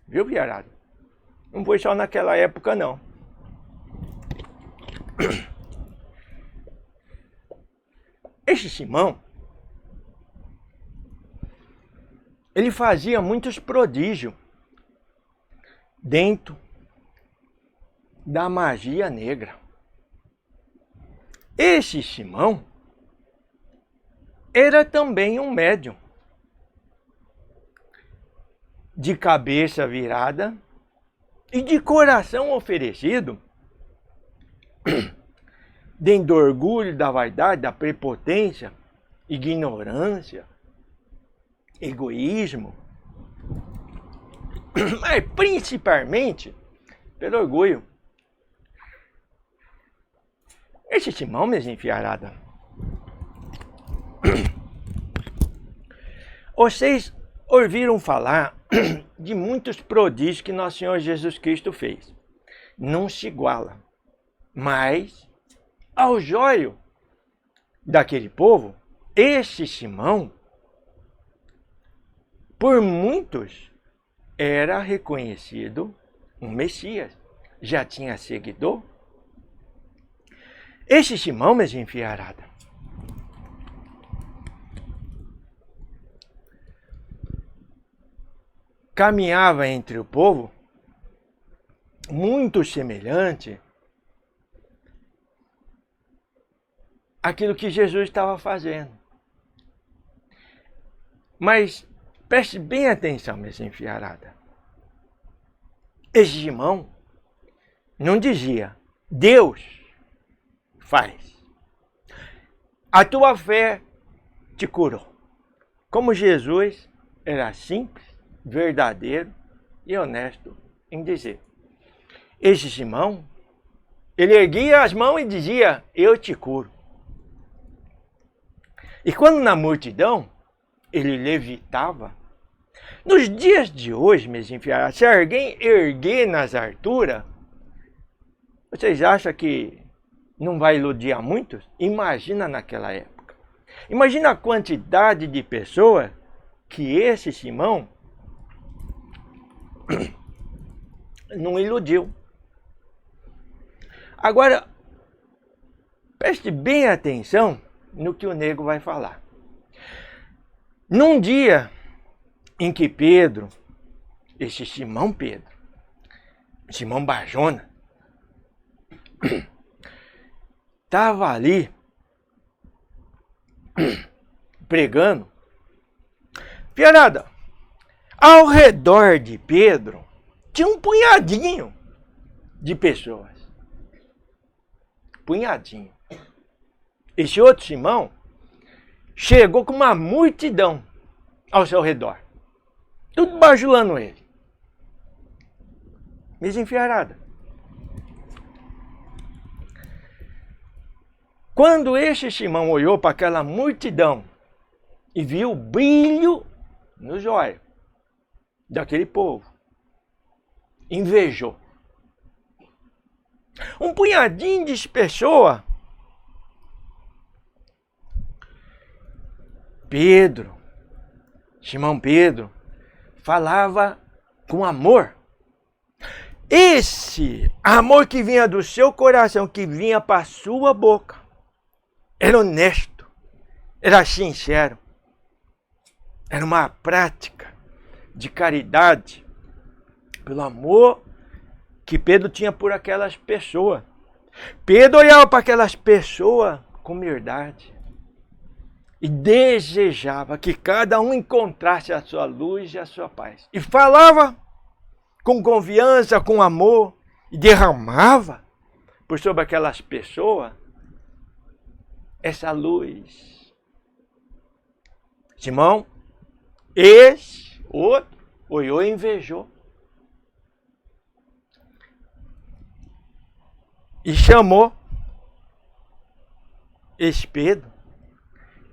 viu, fiarada? Não foi só naquela época, não. Esse Simão, ele fazia muitos prodígios dentro da magia negra. Esse Simão era também um médium, de cabeça virada e de coração oferecido, dentro do orgulho, da vaidade, da prepotência, ignorância, egoísmo, mas principalmente pelo orgulho. Esse Simão, minhas enfiaradas, vocês ouviram falar de muitos prodígios que nosso Senhor Jesus Cristo fez. Não se iguala, mas ao joio daquele povo, esse Simão, por muitos, era reconhecido um Messias, já tinha seguidor. Esse Simão, minhas enfiaradas, caminhava entre o povo muito semelhante àquilo que Jesus estava fazendo. Mas preste bem atenção, minhas enfiaradas. Esse Simão não dizia, Deus faz. A tua fé te curou. Como Jesus era simples, verdadeiro e honesto em dizer. Esse Simão, ele erguia as mãos e dizia, eu te curo. E quando na multidão, ele levitava. Nos dias de hoje, meus enfiados, se alguém erguer nas alturas, vocês acham que não vai iludir a muitos? Imagina naquela época. Imagina a quantidade de pessoas que esse Simão não iludiu. Agora, preste bem atenção no que o nego vai falar. Num dia em que Pedro, esse Simão Pedro, Simão Barjona, estava ali pregando, fiarada, ao redor de Pedro tinha um punhadinho de pessoas. Punhadinho. Esse outro Simão chegou com uma multidão ao seu redor. Tudo bajulando ele. Desenfiarada. Quando este Simão olhou para aquela multidão e viu o brilho nos olhos daquele povo, invejou. Um punhadinho de pessoas. Pedro, Simão Pedro, falava com amor. Esse amor que vinha do seu coração, que vinha para a sua boca, era honesto, era sincero, era uma prática de caridade, pelo amor que Pedro tinha por aquelas pessoas. Pedro olhava para aquelas pessoas com humildade e desejava que cada um encontrasse a sua luz e a sua paz. E falava com confiança, com amor, e derramava por sobre aquelas pessoas essa luz. Simão, esse outro, olhou e invejou. E chamou esse Pedro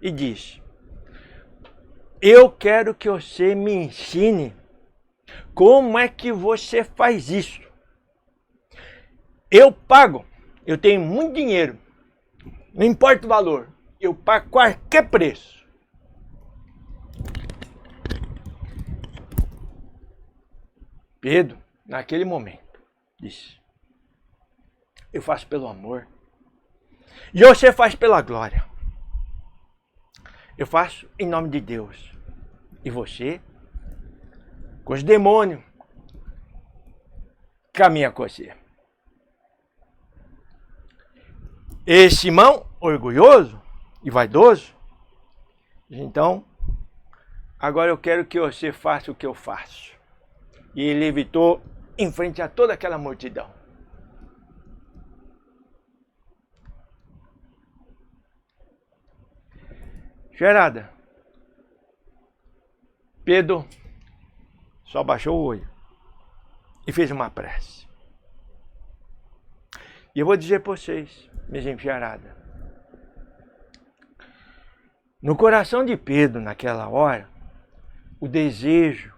e disse, eu quero que você me ensine como é que você faz isso. Eu pago, eu tenho muito dinheiro, não importa o valor, eu pago qualquer preço. Pedro, naquele momento, disse: eu faço pelo amor, e você faz pela glória. Eu faço em nome de Deus, e você, com os demônios, caminha com você. E Simão, orgulhoso e vaidoso, então, agora eu quero que você faça o que eu faço. E ele levitou em frente a toda aquela multidão. Gerada, Pedro só baixou o olho e fez uma prece. E eu vou dizer para vocês, minha enfiarada, no coração de Pedro, naquela hora, o desejo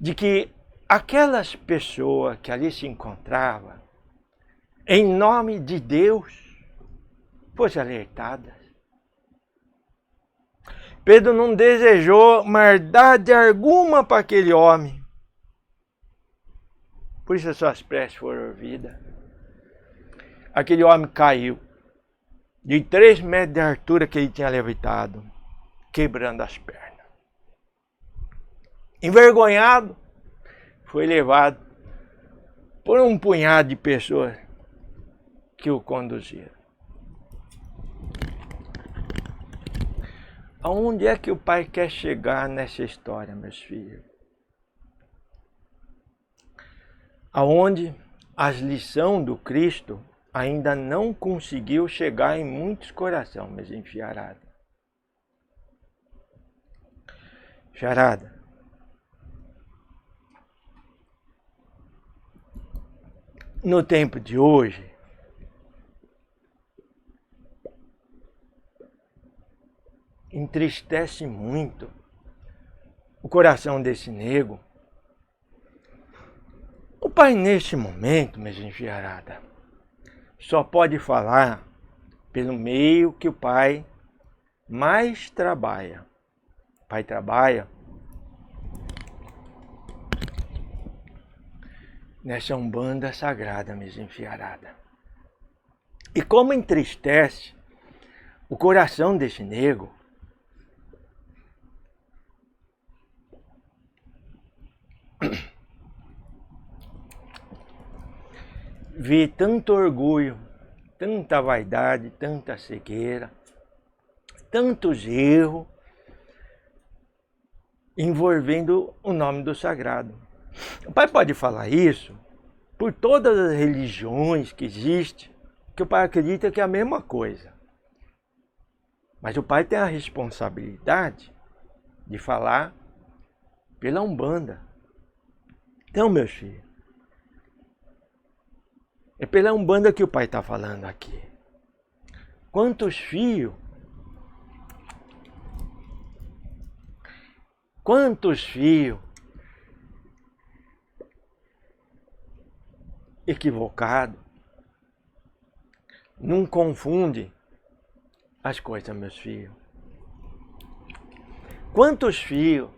de que aquelas pessoas que ali se encontravam, em nome de Deus, fossem alertadas. Pedro não desejou maldade alguma para aquele homem. Por isso as suas preces foram ouvidas. Aquele homem caiu de 3 metros de altura que ele tinha levitado, quebrando as pernas. Envergonhado, foi levado por um punhado de pessoas que o conduziram. Aonde é que o Pai quer chegar nessa história, meus filhos? Aonde as lições do Cristo ainda não conseguiu chegar em muitos corações, meus enfiarados. Charada. No tempo de hoje, entristece muito o coração desse nego. O pai, nesse momento, minha enfiarada, só pode falar pelo meio que o pai mais trabalha. O pai trabalha nessa umbanda sagrada, minha enfiarada. E como entristece o coração desse nego, ver tanto orgulho, tanta vaidade, tanta cegueira, tantos erros envolvendo o nome do sagrado. O pai pode falar isso por todas as religiões que existem, que o pai acredita que é a mesma coisa. Mas o pai tem a responsabilidade de falar pela Umbanda. Então, meus filhos, é pela Umbanda que o pai está falando aqui. Quantos filhos equivocados não confunde as coisas, meus filhos. Quantos filhos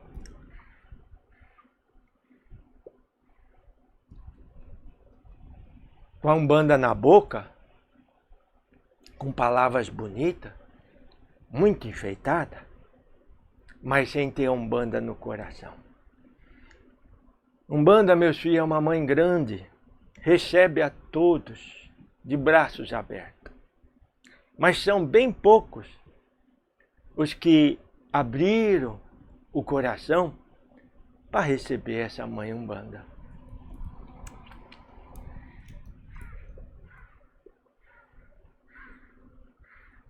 com a Umbanda na boca, com palavras bonitas, muito enfeitada, mas sem ter Umbanda no coração. Umbanda, meus filhos, é uma mãe grande, recebe a todos de braços abertos. Mas são bem poucos os que abriram o coração para receber essa mãe Umbanda.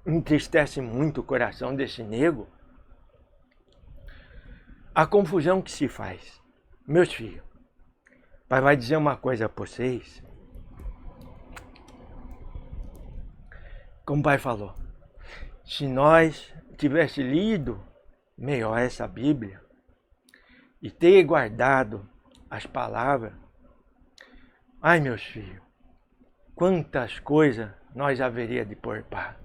Entristece muito o coração desse nego a confusão que se faz. Meus filhos, o pai vai dizer uma coisa para vocês. Como o pai falou, se nós tivesse lido meio a essa Bíblia e ter guardado as palavras, ai, meus filhos, quantas coisas nós haveria de poupar.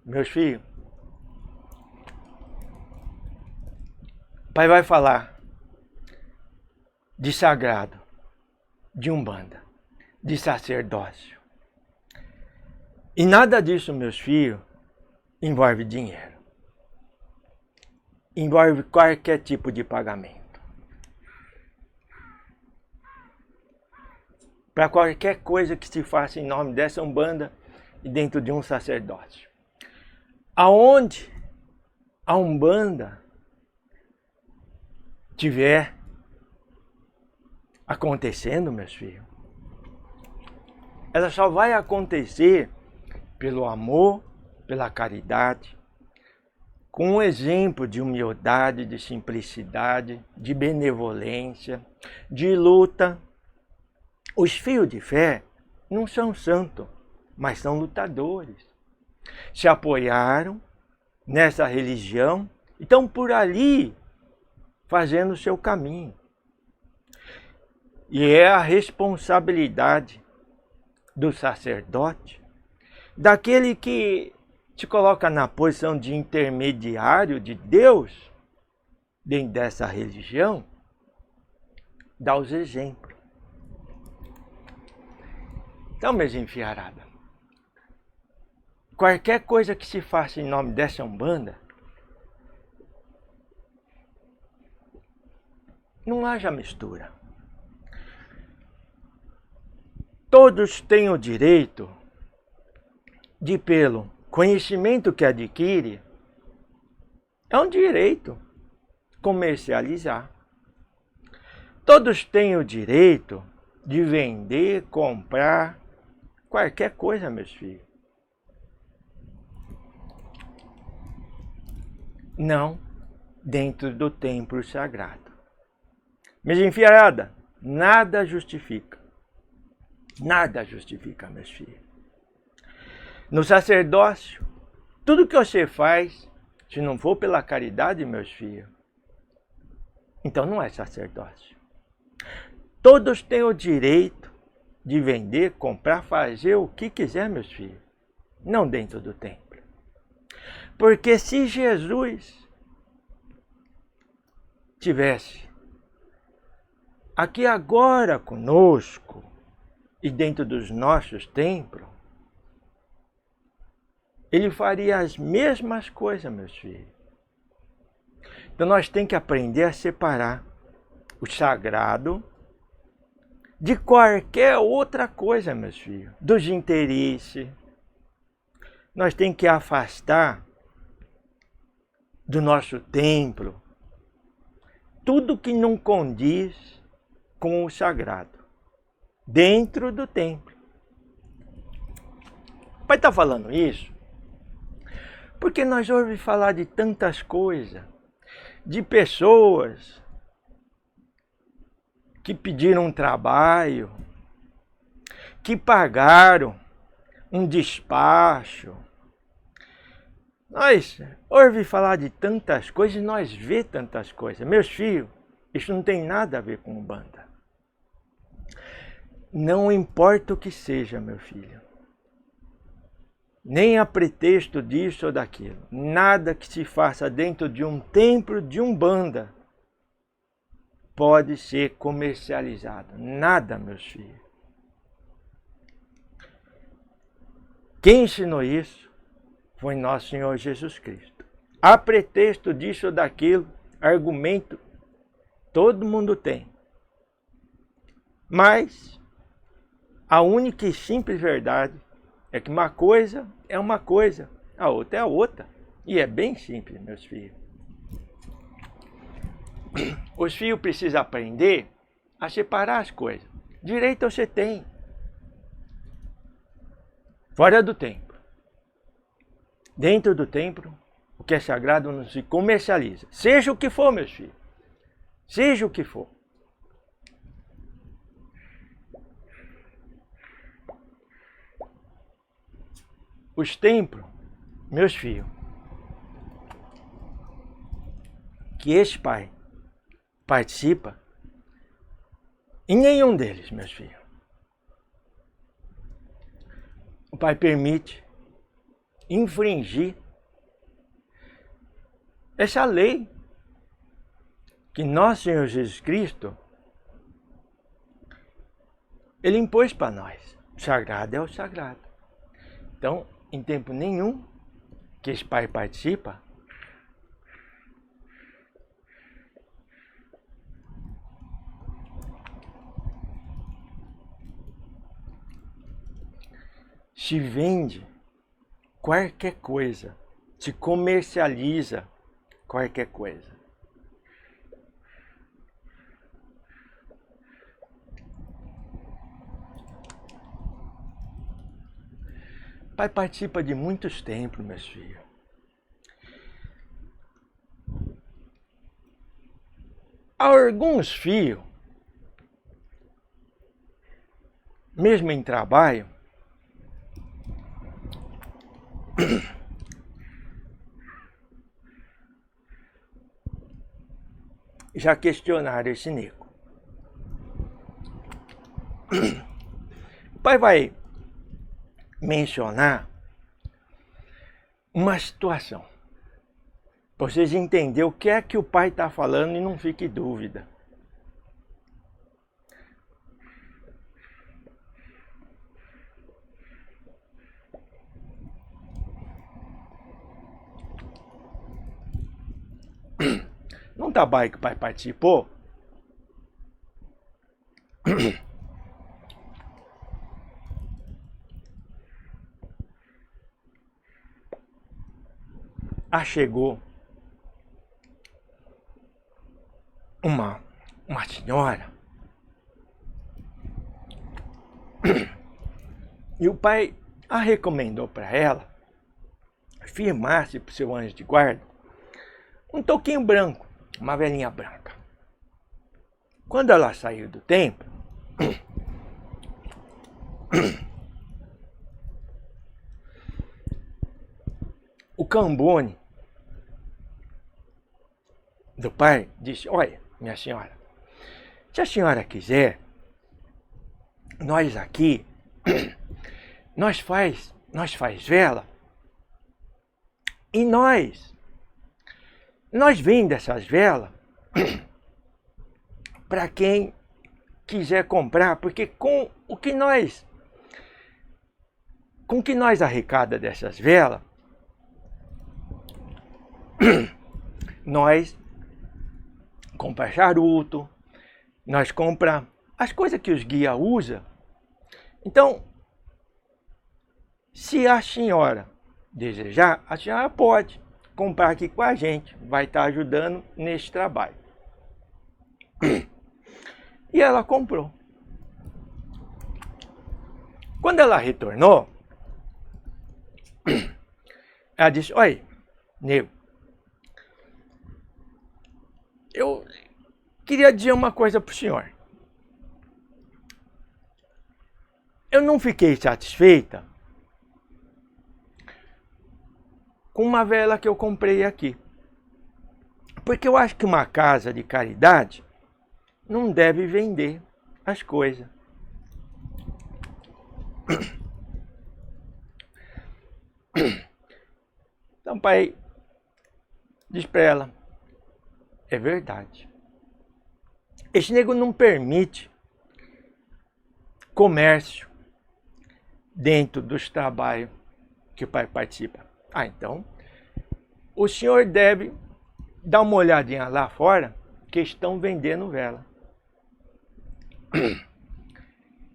Meus filhos, o Pai vai falar de sagrado, de umbanda, de sacerdócio. E nada disso, meus filhos, envolve dinheiro. Envolve qualquer tipo de pagamento. Para qualquer coisa que se faça em nome dessa umbanda e dentro de um sacerdócio. Aonde a umbanda tiver acontecendo, meus filhos, ela só vai acontecer pelo amor, pela caridade, com um exemplo de humildade, de simplicidade, de benevolência, de luta. Os filhos de fé não são santos, mas são lutadores. Se apoiaram nessa religião e estão por ali fazendo o seu caminho. E é a responsabilidade do sacerdote, daquele que te coloca na posição de intermediário de Deus dentro dessa religião, dar os exemplos. Então, meus enfiaradas, qualquer coisa que se faça em nome dessa umbanda, não haja mistura. Todos têm o direito de, pelo conhecimento que adquire, é um direito comercializar. Todos têm o direito de vender, comprar, qualquer coisa, meus filhos. Não dentro do templo sagrado. Mas enfiada, nada justifica. Nada justifica, meus filhos. No sacerdócio, tudo que você faz, se não for pela caridade, meus filhos, então não é sacerdócio. Todos têm o direito de vender, comprar, fazer o que quiser, meus filhos, não dentro do templo. Porque se Jesus tivesse aqui agora conosco e dentro dos nossos templos, ele faria as mesmas coisas, meus filhos. Então nós temos que aprender a separar o sagrado de qualquer outra coisa, meus filhos, dos interesses. Nós temos que afastar do nosso templo tudo que não condiz com o sagrado, dentro do templo. O Pai está falando isso porque nós ouvimos falar de tantas coisas, de pessoas que pediram um trabalho, que pagaram um despacho. Nós ouvimos falar de tantas coisas e nós vemos tantas coisas. Meus filhos, isso não tem nada a ver com umbanda. Não importa o que seja, meu filho. Nem a pretexto disso ou daquilo. Nada que se faça dentro de um templo de umbanda pode ser comercializado. Nada, meus filhos. Quem ensinou isso foi nosso Senhor Jesus Cristo. A pretexto disso ou daquilo, argumento, todo mundo tem. Mas a única e simples verdade é que uma coisa é uma coisa, a outra é a outra. E é bem simples, meus filhos. Os filhos precisam aprender a separar as coisas. Direito você tem. Fora do templo. Dentro do templo, o que é sagrado não se comercializa. Seja o que for, meus filhos. Seja o que for. Os templos meus filhos, que este pai participa, em nenhum deles, meus filhos, o pai permite infringir essa lei que nosso Senhor Jesus Cristo ele impôs para nós. O sagrado é o sagrado. Então, em tempo nenhum que esse pai participa, se vende qualquer coisa, se comercializa qualquer coisa. O pai participa de muitos templos, meus filhos. Há alguns filhos, mesmo em trabalho, já questionaram esse nego. O pai vai mencionar uma situação para vocês entenderem o que é que o pai está falando e não fique dúvida. Num trabalho que o pai participou, chegou uma senhora e o pai a recomendou para ela firmasse para o seu anjo de guarda um toquinho branco, uma velhinha branca. Quando ela saiu do templo, o Cambone do pai disse: olha, minha senhora, se a senhora quiser, nós aqui, nós faz vela e nós vendemos essas velas para quem quiser comprar, porque com o que nós arrecada dessas velas, nós compra charuto, nós compra as coisas que os guias usam. Então, se a senhora desejar, a senhora pode comprar aqui com a gente, vai estar ajudando nesse trabalho. E ela comprou. Quando ela retornou, ela disse: olha, nego, eu queria dizer uma coisa para o senhor. Eu não fiquei satisfeita com uma vela que eu comprei aqui. Porque eu acho que uma casa de caridade não deve vender as coisas. Então o pai diz para ela: é verdade. Esse nego não permite comércio dentro dos trabalhos que o pai participa. Ah, então o senhor deve dar uma olhadinha lá fora que estão vendendo vela.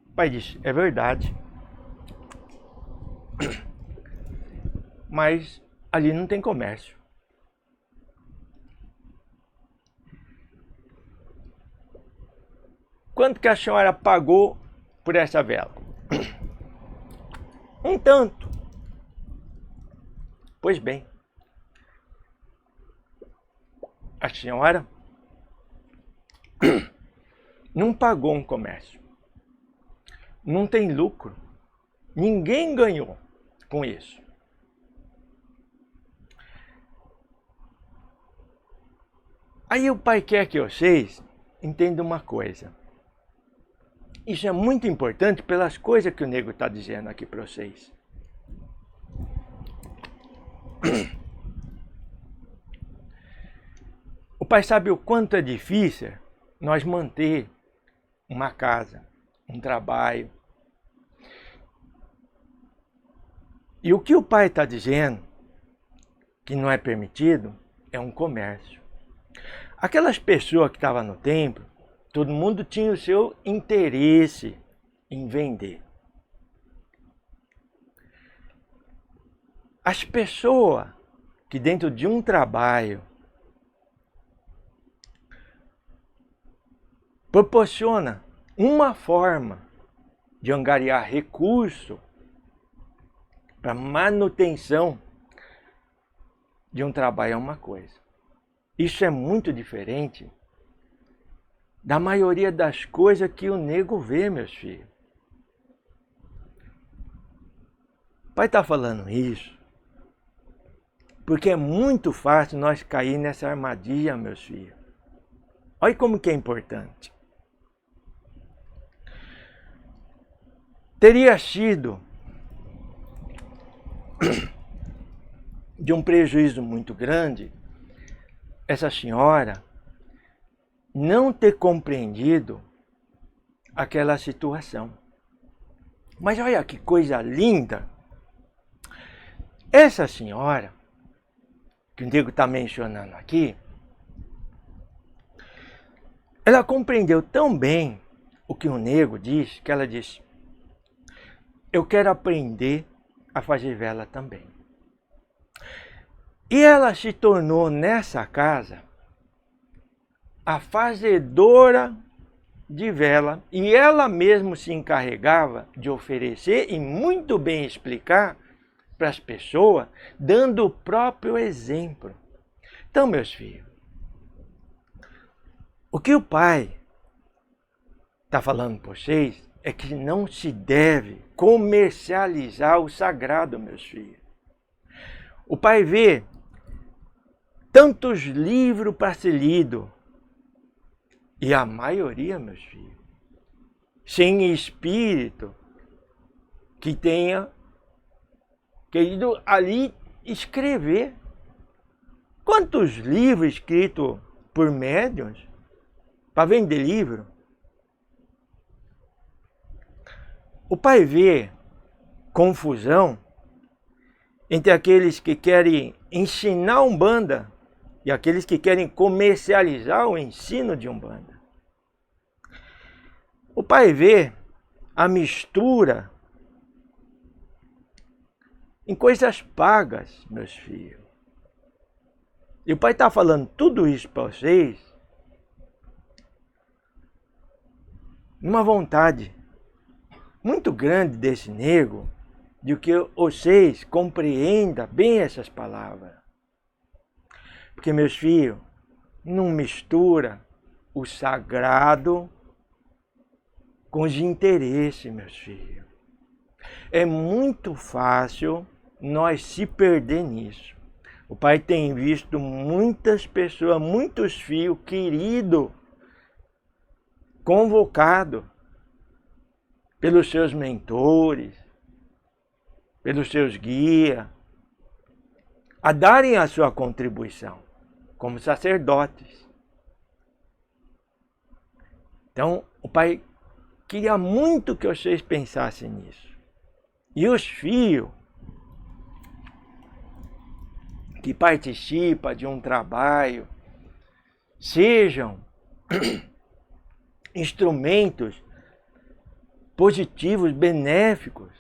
O pai disse: é verdade. Mas ali não tem comércio. Quanto que a senhora pagou por essa vela? Um tanto. Pois bem, a senhora não pagou um comércio. Não tem lucro. Ninguém ganhou com isso. Aí o pai quer que vocês entendam uma coisa. Isso é muito importante pelas coisas que o nego está dizendo aqui para vocês. O pai sabe o quanto é difícil nós manter uma casa, um trabalho. E o que o pai está dizendo que não é permitido é um comércio. Aquelas pessoas que estavam no templo, todo mundo tinha o seu interesse em vender. As pessoas que dentro de um trabalho proporciona uma forma de angariar recurso para manutenção de um trabalho é uma coisa. Isso é muito diferente da maioria das coisas que o nego vê, meus filhos. O pai está falando isso porque é muito fácil nós cair nessa armadilha, meus filhos. Olha como que é importante. Teria sido de um prejuízo muito grande essa senhora não ter compreendido aquela situação. Mas olha que coisa linda! Essa senhora, que o Diego está mencionando aqui, ela compreendeu tão bem o que o nego disse, que ela disse: eu quero aprender a fazer vela também. E ela se tornou nessa casa a fazedora de vela, e ela mesma se encarregava de oferecer e muito bem explicar para as pessoas, dando o próprio exemplo. Então, meus filhos, o que o pai está falando para vocês é que não se deve comercializar o sagrado, meus filhos. O pai vê tantos livros para ser lido, e a maioria, meus filhos, sem espírito que tenha querido ali escrever. Quantos livros escritos por médiuns para vender livro? O pai vê confusão entre aqueles que querem ensinar Umbanda e aqueles que querem comercializar o ensino de Umbanda. O pai vê a mistura em coisas pagas, meus filhos. E o pai está falando tudo isso para vocês numa vontade muito grande desse nego, de que vocês compreendam bem essas palavras. Porque, meus filhos, não mistura o sagrado com os interesses, meus filhos. É muito fácil nós se perder nisso. O pai tem visto muitas pessoas, muitos filhos queridos, convocados pelos seus mentores, pelos seus guias, a darem a sua contribuição como sacerdotes. Então, o pai queria muito que vocês pensassem nisso. E os filhos que participam de um trabalho sejam instrumentos positivos, benéficos.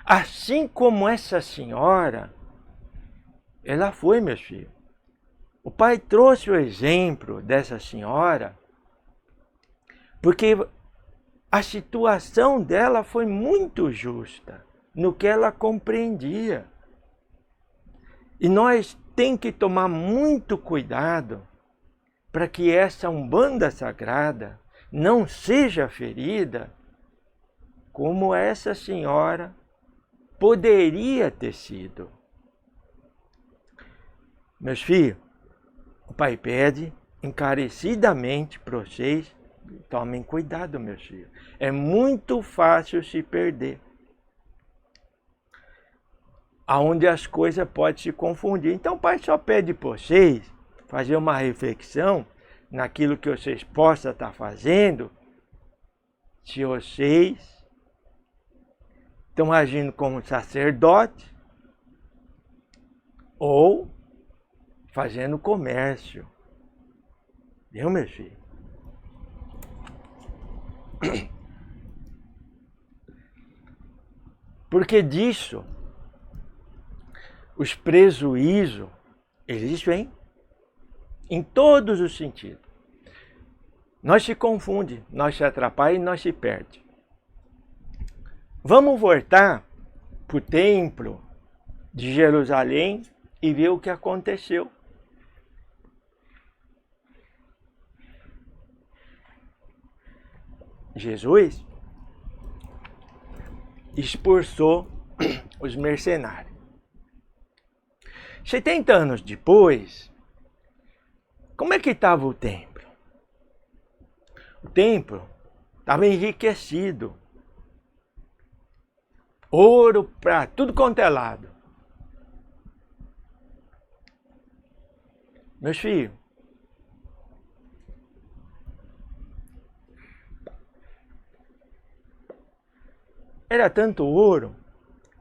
Assim como essa senhora, ela foi, meus filhos. O pai trouxe o exemplo dessa senhora porque a situação dela foi muito justa no que ela compreendia. E nós temos que tomar muito cuidado para que essa Umbanda sagrada não seja ferida como essa senhora poderia ter sido. Meus filhos, o pai pede encarecidamente para vocês, tomem cuidado, meus filhos. É muito fácil se perder. Aonde as coisas podem se confundir. Então o Pai só pede para vocês fazer uma reflexão naquilo que vocês possam estar fazendo, se vocês estão agindo como sacerdote ou fazendo comércio. Viu, meu filho? Porque disso, os prejuízos, eles vêm em todos os sentidos. Nós se confunde, nós se atrapalha e nós se perde. Vamos voltar para o templo de Jerusalém e ver o que aconteceu. Jesus expulsou os mercenários. 70 anos depois, como é que estava o templo? O templo estava enriquecido. Ouro para tudo quanto é lado. Meus filhos, era tanto ouro,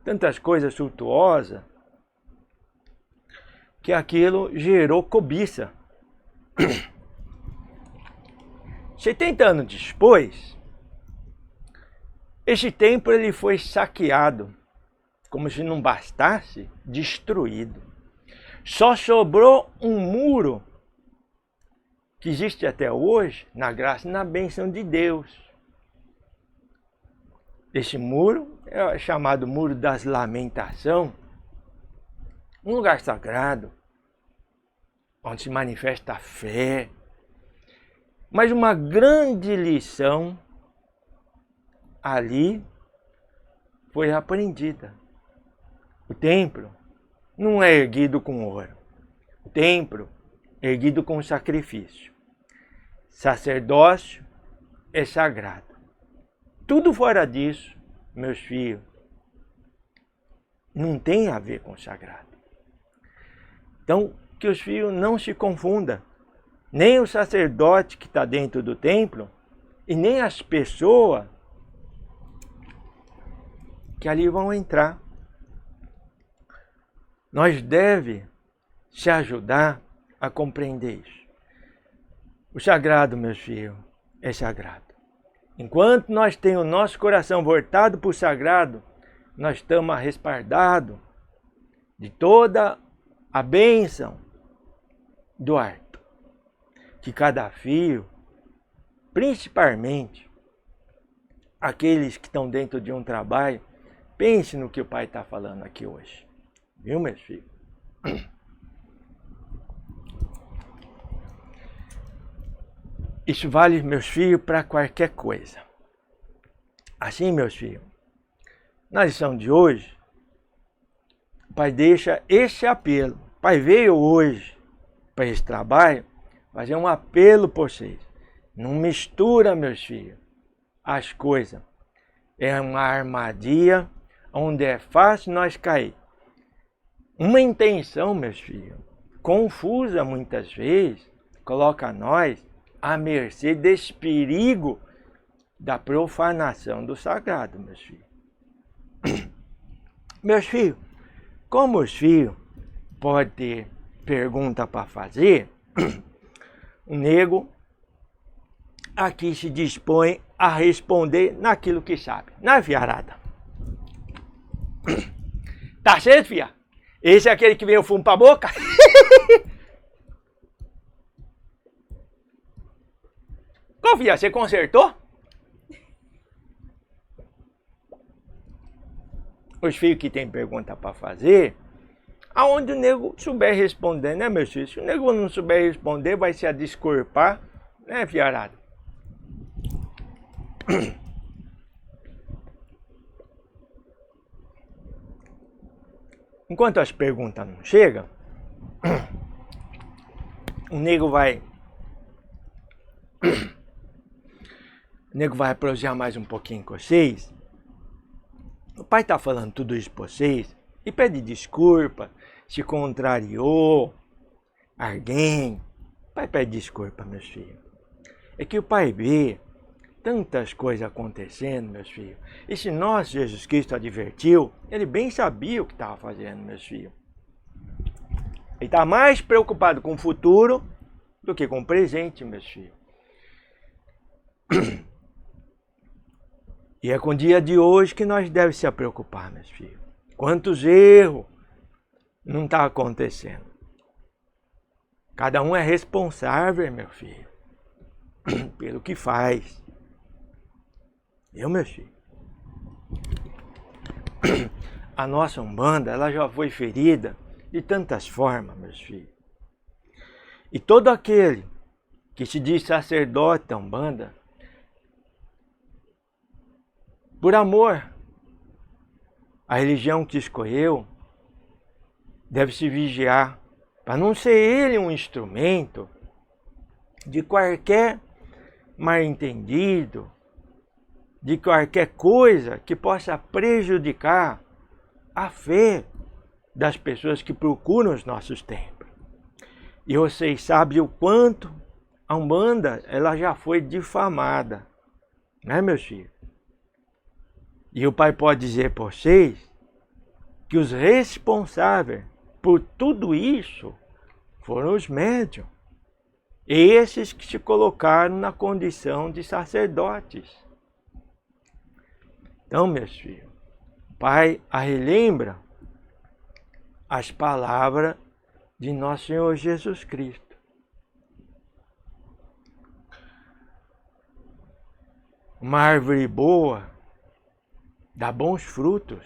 tantas coisas suntuosas, que aquilo gerou cobiça. 70 anos depois, este templo ele foi saqueado, como se não bastasse, destruído. Só sobrou um muro, que existe até hoje, na graça e na bênção de Deus. Esse muro é chamado Muro das Lamentações, um lugar sagrado, onde se manifesta a fé. Mas uma grande lição ali foi aprendida. O templo não é erguido com ouro. O templo é erguido com sacrifício. Sacerdócio é sagrado. Tudo fora disso, meus filhos, não tem a ver com o sagrado. Então, que os filhos não se confundam. Nem o sacerdote que está dentro do templo e nem as pessoas que ali vão entrar. Nós devemos se ajudar a compreender isso. O sagrado, meus filhos, é sagrado. Enquanto nós temos o nosso coração voltado para o sagrado, nós estamos respaldados de toda a bênção do alto. Que cada filho, principalmente aqueles que estão dentro de um trabalho, pense no que o Pai está falando aqui hoje. Viu, meus filhos? Isso vale, meus filhos, para qualquer coisa. Assim, meus filhos, na lição de hoje, o Pai deixa esse apelo. O Pai veio hoje para esse trabalho fazer um apelo para vocês. Não mistura, meus filhos, as coisas. É uma armadilha onde é fácil nós cair. Uma intenção, meus filhos, confusa muitas vezes, coloca nós à mercê desse perigo da profanação do sagrado, meus filhos. Meus filhos, como os filhos podem ter pergunta para fazer, o nego aqui se dispõe a responder naquilo que sabe. Não é, fiarada? Tá certo, fia? Esse é aquele que veio fumo pra boca? Qual, fia? Você consertou? Os filhos que tem pergunta para fazer, aonde o nego souber responder, né, meus filhos? Se o nego não souber responder, vai se a desculpar, né, fiarada? Enquanto as perguntas não chegam, o nego vai o nego vai prosear mais um pouquinho com vocês. O pai está falando tudo isso para vocês e pede desculpa se contrariou alguém. O pai pede desculpa, meus filhos. É que o pai vê tantas coisas acontecendo, meus filhos. E se nosso Jesus Cristo advertiu, ele bem sabia o que estava fazendo, meus filhos. Ele está mais preocupado com o futuro do que com o presente, meus filhos. E é com o dia de hoje que nós devemos se preocupar, meus filhos. Quantos erros não está acontecendo? Cada um é responsável, meu filho, pelo que faz. Meus filhos? A nossa Umbanda, ela já foi ferida de tantas formas, meus filhos. E todo aquele que se diz sacerdote da Umbanda, por amor à religião que escolheu, deve se vigiar para não ser ele um instrumento de qualquer mal-entendido, de qualquer coisa que possa prejudicar a fé das pessoas que procuram os nossos templos. E vocês sabem o quanto a Umbanda ela já foi difamada, né, meus filhos? E o pai pode dizer para vocês que os responsáveis por tudo isso foram os médiuns. Esses que se colocaram na condição de sacerdotes. Então, meus filhos, o pai relembra as palavras de nosso Senhor Jesus Cristo. Uma árvore boa dá bons frutos,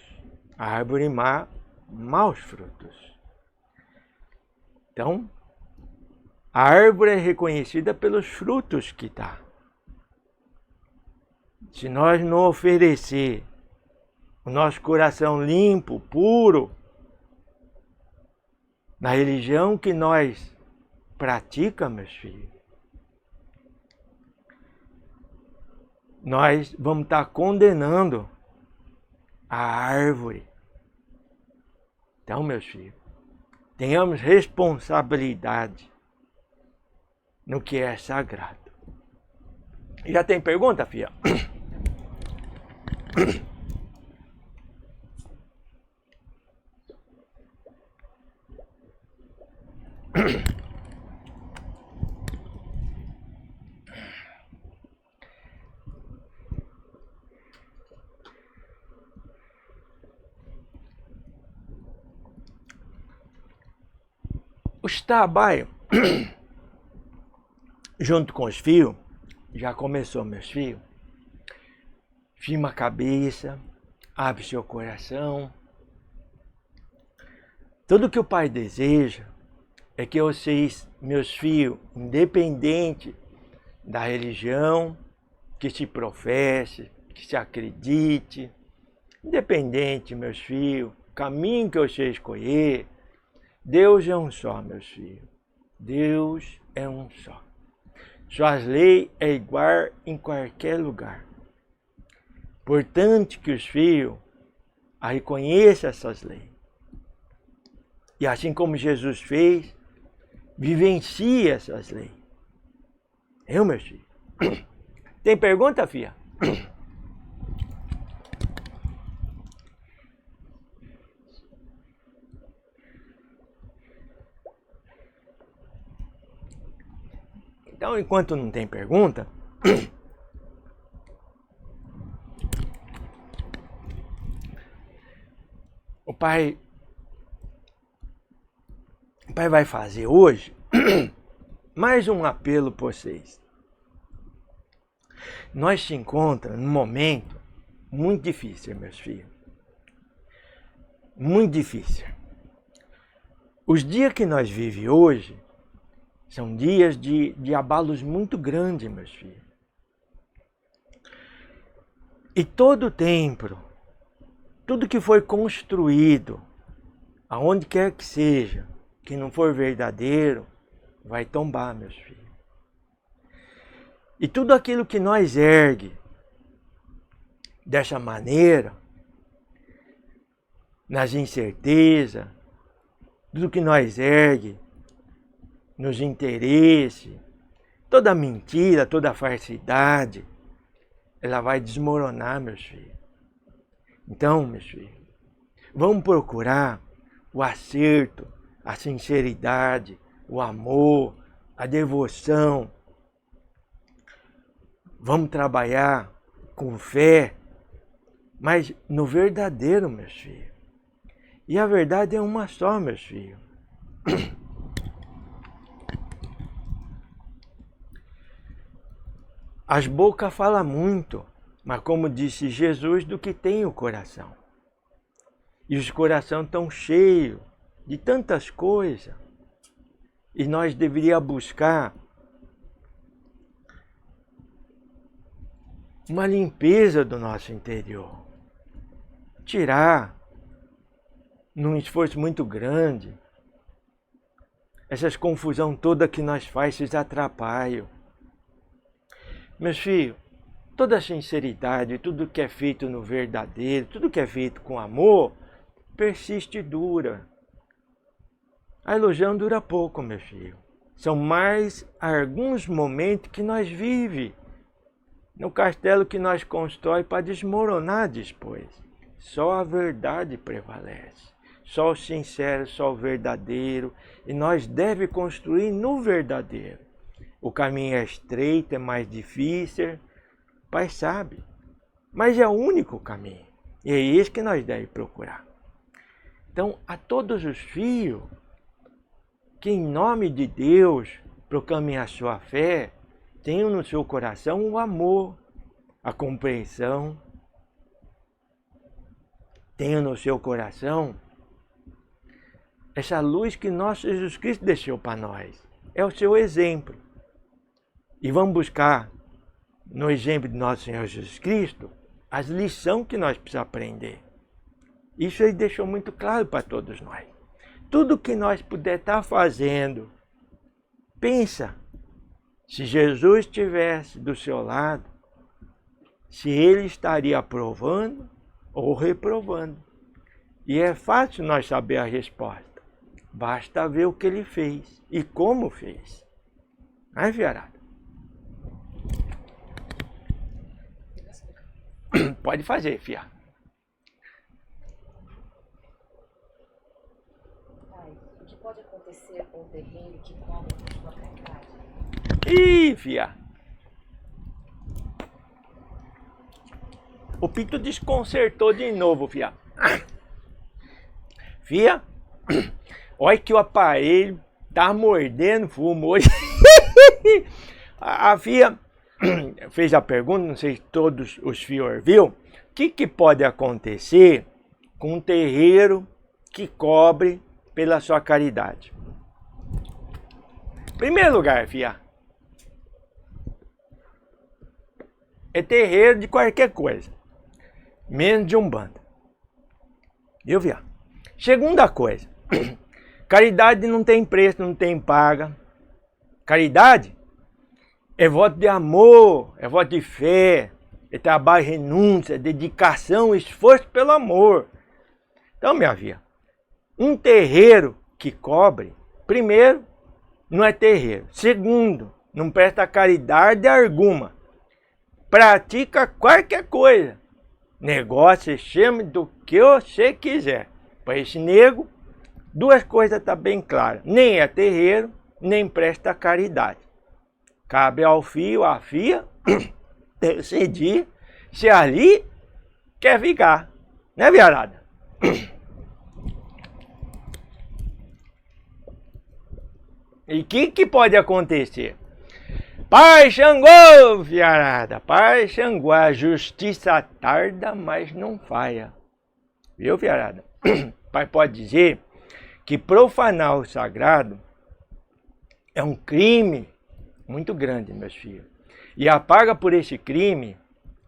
a árvore má, maus frutos. Então, a árvore é reconhecida pelos frutos que dá. Se nós não oferecer o nosso coração limpo, puro, na religião que nós praticamos, meus filhos, nós vamos estar condenando a árvore. Então, meus filhos, tenhamos responsabilidade no que é sagrado. Já tem pergunta, filha? Os trabalhos, junto com os fios, já começou, meus filhos. Firma a cabeça, abre seu coração. Tudo que o Pai deseja é que vocês, meus filhos, independente da religião que se professe, que se acredite, independente, meus filhos, caminho que você escolher, Deus é um só, meus filhos. Deus é um só. Suas leis é igual em qualquer lugar. Portanto que os filhos reconheçam essas leis. E assim como Jesus fez, vivencie essas leis. Meus filhos? Tem pergunta, filha? Então, enquanto não tem pergunta, o pai vai fazer hoje mais um apelo para vocês. Nós se encontramos num momento muito difícil, meus filhos. Muito difícil. Os dias que nós vivemos hoje são dias de abalos muito grandes, meus filhos. E todo o templo, tudo que foi construído, aonde quer que seja, que não for verdadeiro, vai tombar, meus filhos. E tudo aquilo que nós ergue dessa maneira, nas incertezas, tudo que nós ergue nos interesses, toda mentira, toda falsidade, ela vai desmoronar, meus filhos. Então, meus filhos, vamos procurar o acerto, a sinceridade, o amor, a devoção. Vamos trabalhar com fé, mas no verdadeiro, meus filhos. E a verdade é uma só, meus filhos. As bocas falam muito, mas como disse Jesus, do que tem o coração. E os corações estão cheios de tantas coisas. E nós deveríamos buscar uma limpeza do nosso interior. Tirar, num esforço muito grande, essas confusão toda que nós faz, esses atrapalhos. Meus filhos, toda a sinceridade, tudo que é feito no verdadeiro, tudo que é feito com amor, persiste e dura. A ilusão dura pouco, meu filho. São mais alguns momentos que nós vivemos no castelo que nós constrói para desmoronar depois. Só a verdade prevalece. Só o sincero, só o verdadeiro. E nós devemos construir no verdadeiro. O caminho é estreito, é mais difícil. O Pai sabe. Mas é o único caminho. E é isso que nós devemos procurar. Então, a todos os filhos, que em nome de Deus proclamem a sua fé, tenham no seu coração o amor, a compreensão. Tenham no seu coração essa luz que nosso Jesus Cristo deixou para nós. É o seu exemplo. E vamos buscar, no exemplo de nosso Senhor Jesus Cristo, as lições que nós precisamos aprender. Isso ele deixou muito claro para todos nós. Tudo que nós puder estar fazendo, pensa, se Jesus estivesse do seu lado, se ele estaria aprovando ou reprovando. E é fácil nós saber a resposta. Basta ver o que ele fez e como fez. Não é, Fiarada? Pode fazer, Fia. O que pode acontecer com o terreno que come a sua caridade? Ih, Fia. O Pinto desconcertou de novo, Fia. Fia, olha que o aparelho tá mordendo fumo hoje. A Fia fez a pergunta, não sei se todos os fios viu. O que pode acontecer com um terreiro que cobre pela sua caridade? Primeiro lugar, Fia, é terreiro de qualquer coisa, menos de Umbanda. Viu, Fia? Segunda coisa, caridade não tem preço, não tem paga. Caridade é voto de amor, é voto de fé, é trabalho, renúncia, dedicação, esforço pelo amor. Então, minha filha, um terreiro que cobre, primeiro, não é terreiro. Segundo, não presta caridade alguma. Pratica qualquer coisa. Negócio, chame do que você quiser. Para esse nego, duas coisas estão bem claras. Nem é terreiro, nem presta caridade. Cabe ao fio, à fia, decidir se ali quer ficar. Né, Viarada? E o que pode acontecer? Pai Xangô, Viarada, Pai Xangô, a justiça tarda, mas não falha. Viu, Viarada? Pai pode dizer que profanar o sagrado é um crime muito grande, meus filhos. E a paga por esse crime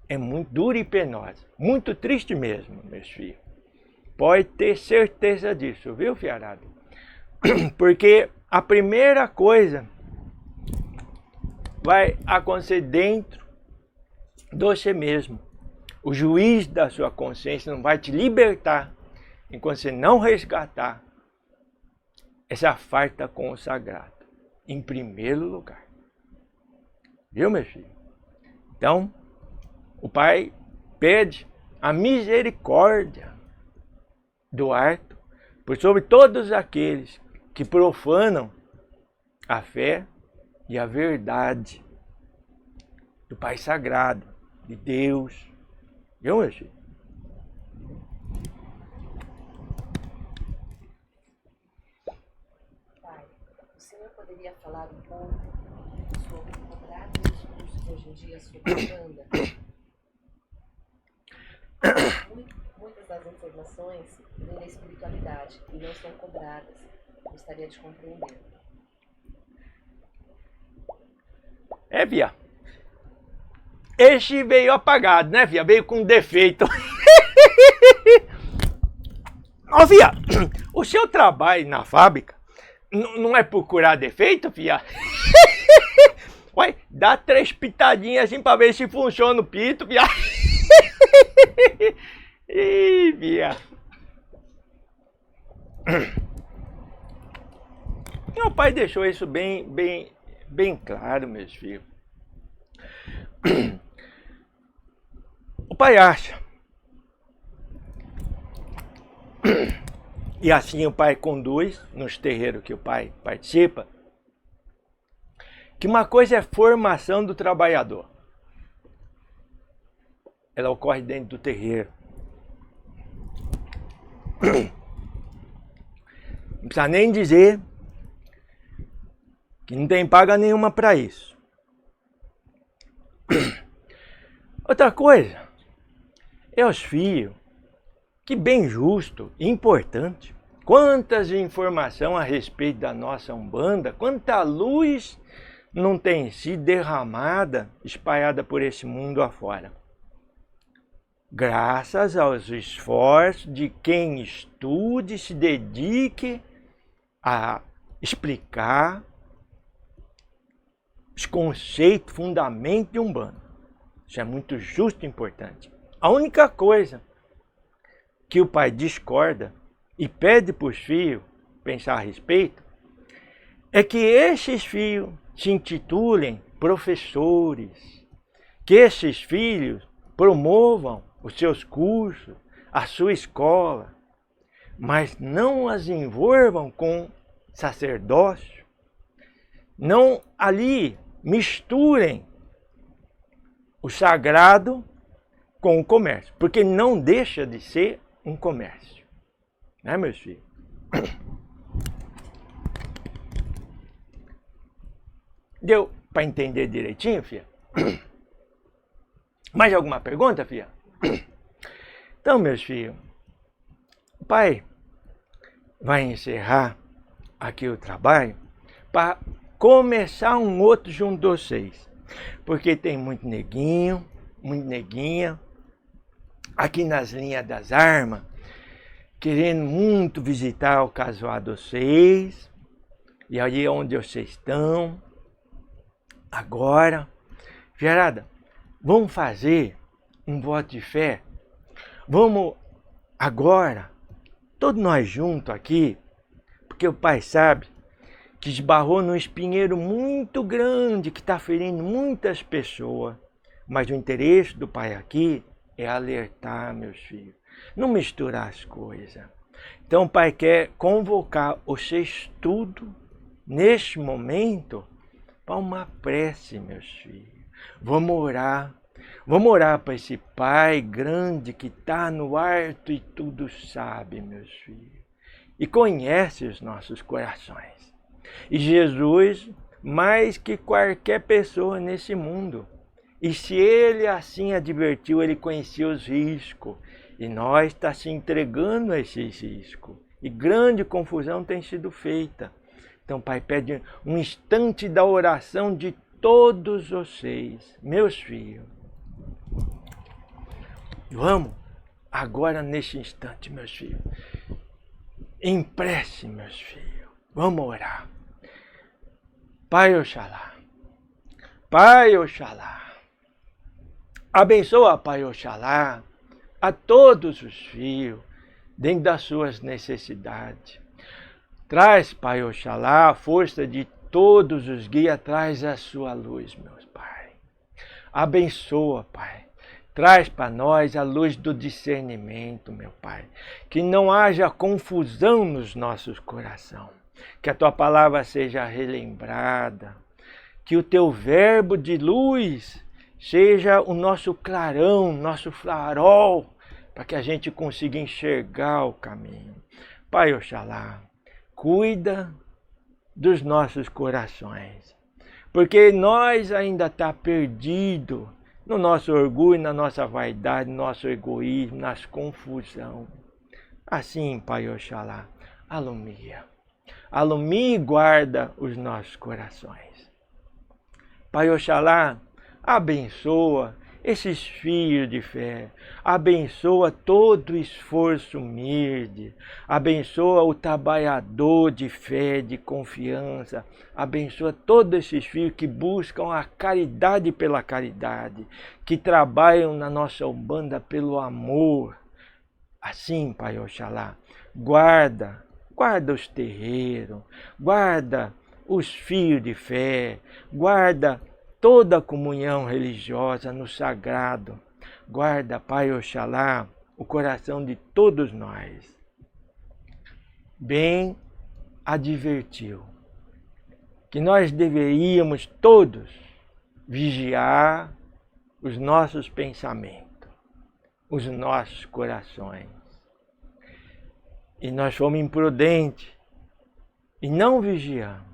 é muito dura e penosa. Muito triste mesmo, meus filhos. Pode ter certeza disso, viu, Fiarada? Porque a primeira coisa, vai acontecer dentro de você mesmo. O juiz da sua consciência não vai te libertar enquanto você não resgatar essa farta com o sagrado, em primeiro lugar. Viu, meu filho? Então, o Pai pede a misericórdia do alto por sobre todos aqueles que profanam a fé e a verdade do Pai Sagrado, de Deus. Viu, meu filho? Pai, o senhor poderia falar um pouco sobre cobrar discursos hoje em dia sobre a banda? Muitas das informações vêm da espiritualidade e não são cobradas. Gostaria de compreender. Via. Este veio apagado, né, via? Veio com defeito. Ó, via, o seu trabalho na fábrica não é procurar defeito, via? Ué, dá 3 pitadinhas assim pra ver se funciona o pito, via. Ih, via. Meu pai deixou isso bem claro, meus filhos. O pai acha, e assim o pai conduz nos terreiros que o pai participa, que uma coisa é formação do trabalhador. Ela ocorre dentro do terreiro. Não precisa nem dizer que não tem paga nenhuma para isso. Outra coisa é os fios, que bem justo e importante. Quantas informações a respeito da nossa Umbanda, quanta luz não tem sido derramada, espalhada por esse mundo afora. Graças aos esforços de quem estude e se dedique a explicar os conceitos, fundamentos de Umbanda. Isso é muito justo e importante. A única coisa que o pai discorda e pede para os filhos pensar a respeito é que esses filhos se intitulem professores, que esses filhos promovam os seus cursos, a sua escola, mas não as envolvam com sacerdócio, não ali misturem o sagrado com o comércio, porque não deixa de ser um comércio, né, meus filhos? Deu para entender direitinho, filha? Mais alguma pergunta, filha? Então, meus filhos, o pai vai encerrar aqui o trabalho para começar um outro junto de vocês, porque tem muito neguinho, muito neguinha aqui nas linhas das armas, querendo muito visitar o casual de vocês, e aí onde vocês estão agora. Gerada, vamos fazer um voto de fé? Vamos agora, todos nós juntos aqui, porque o pai sabe que esbarrou num espinheiro muito grande que está ferindo muitas pessoas. Mas o interesse do pai aqui é alertar, meus filhos, não misturar as coisas. Então o pai quer convocar vocês tudo, neste momento, para uma prece, meus filhos. Vamos orar para esse Pai grande que está no alto e tudo sabe, meus filhos. E conhece os nossos corações. E Jesus, mais que qualquer pessoa nesse mundo. E se ele assim advertiu, ele conhecia os riscos. E nós está se entregando a esses riscos. E grande confusão tem sido feita. Então, Pai, pede um instante da oração de todos vocês, meus filhos. Vamos, agora neste instante, meus filhos. Em prece, meus filhos. Vamos orar. Pai Oxalá, Pai Oxalá, abençoa, Pai Oxalá, a todos os filhos, dentro das suas necessidades. Traz, Pai Oxalá, a força de todos os guias, traz a sua luz, meus Pai. Abençoa, Pai. Traz para nós a luz do discernimento, meu Pai. Que não haja confusão nos nossos corações. Que a Tua palavra seja relembrada. Que o Teu verbo de luz seja o nosso clarão, nosso farol, para que a gente consiga enxergar o caminho. Pai Oxalá, cuida dos nossos corações, porque nós ainda está perdido no nosso orgulho, na nossa vaidade, no nosso egoísmo, nas confusão. Assim, Pai Oxalá, alumia e guarda os nossos corações. Pai Oxalá, abençoa esses filhos de fé, abençoa todo o esforço humilde, abençoa o trabalhador de fé, de confiança, abençoa todos esses filhos que buscam a caridade pela caridade, que trabalham na nossa Umbanda pelo amor. Assim, Pai Oxalá, guarda os terreiros, guarda os filhos de fé, guarda toda a comunhão religiosa no sagrado. Guarda, Pai Oxalá, o coração de todos nós. Bem advertiu que nós deveríamos todos vigiar os nossos pensamentos, os nossos corações. E nós fomos imprudentes e não vigiamos.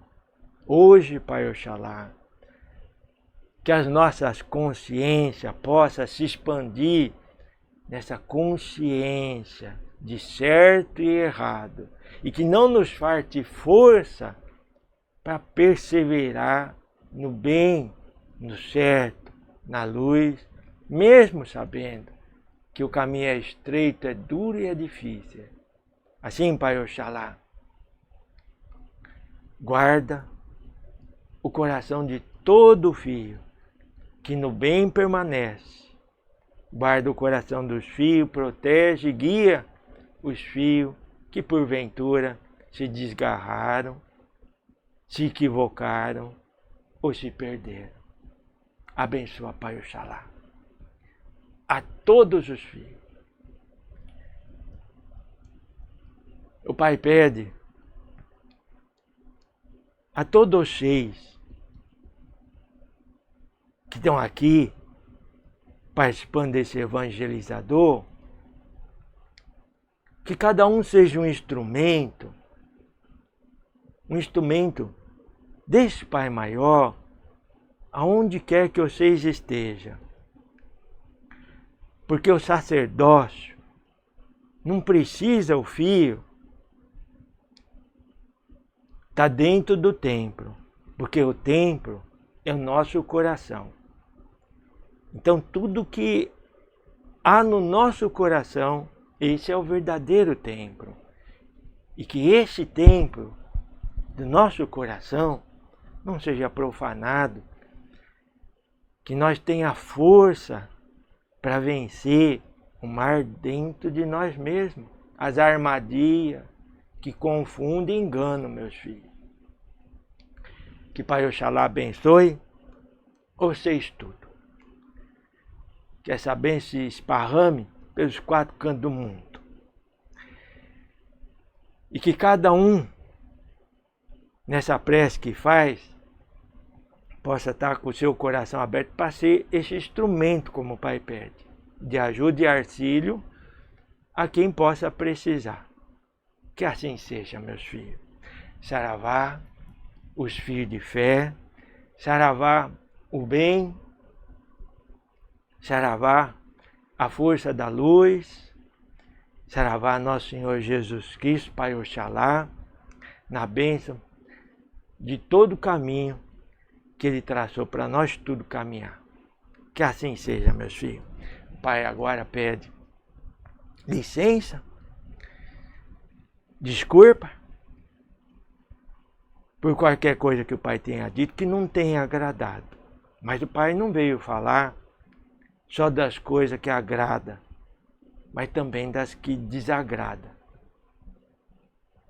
Hoje, Pai Oxalá, que as nossas consciências possam se expandir nessa consciência de certo e errado, e que não nos falte força para perseverar no bem, no certo, na luz, mesmo sabendo que o caminho é estreito, é duro e é difícil. Assim, Pai Oxalá, guarda o coração de todo filho que no bem permanece. Guarda o coração dos filhos, protege e guia os filhos que porventura se desgarraram, se equivocaram ou se perderam. Abençoa, Pai Oxalá, a todos os filhos. O Pai pede a todos vocês que estão aqui participando desse evangelizador, que cada um seja um instrumento desse Pai Maior, aonde quer que vocês estejam. Porque o sacerdócio não precisa o filho estar dentro do templo, porque o templo é o nosso coração. Então tudo que há no nosso coração, esse é o verdadeiro templo. E que esse templo do nosso coração não seja profanado, que nós tenha força para vencer o mar dentro de nós mesmos, as armadilhas que confundem e enganam, meus filhos. Que Pai Oxalá abençoe vocês tudo. Que essa bênção se esparrame pelos 4 cantos do mundo. E que cada um, nessa prece que faz, possa estar com o seu coração aberto para ser esse instrumento, como o Pai pede, de ajuda e auxílio a quem possa precisar. Que assim seja, meus filhos. Saravá, os filhos de fé. Saravá, o bem. Saravá, a força da luz. Saravá, nosso Senhor Jesus Cristo, Pai Oxalá, na bênção de todo o caminho que Ele traçou para nós tudo caminhar. Que assim seja, meus filhos. O Pai agora pede licença, desculpa por qualquer coisa que o Pai tenha dito que não tenha agradado. Mas o Pai não veio falar só das coisas que agrada, mas também das que desagrada.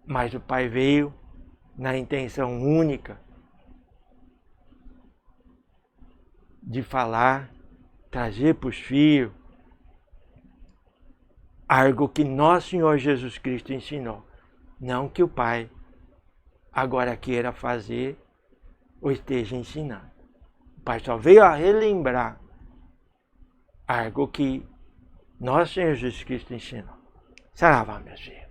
Mas o Pai veio na intenção única de falar, trazer para os filhos algo que nosso Senhor Jesus Cristo ensinou. Não que o Pai agora queira fazer ou esteja ensinando. O Pai só veio a relembrar algo que nosso Senhor Jesus Cristo ensinou. Saravá, meus filhos.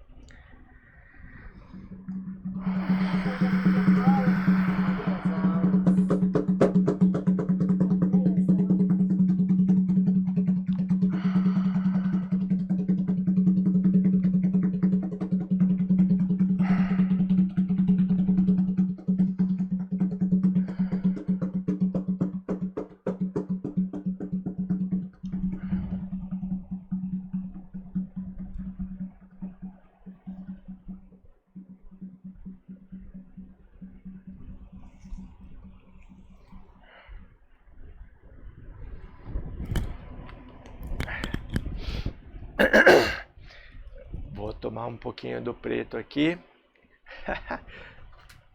Vou tomar um pouquinho do preto aqui.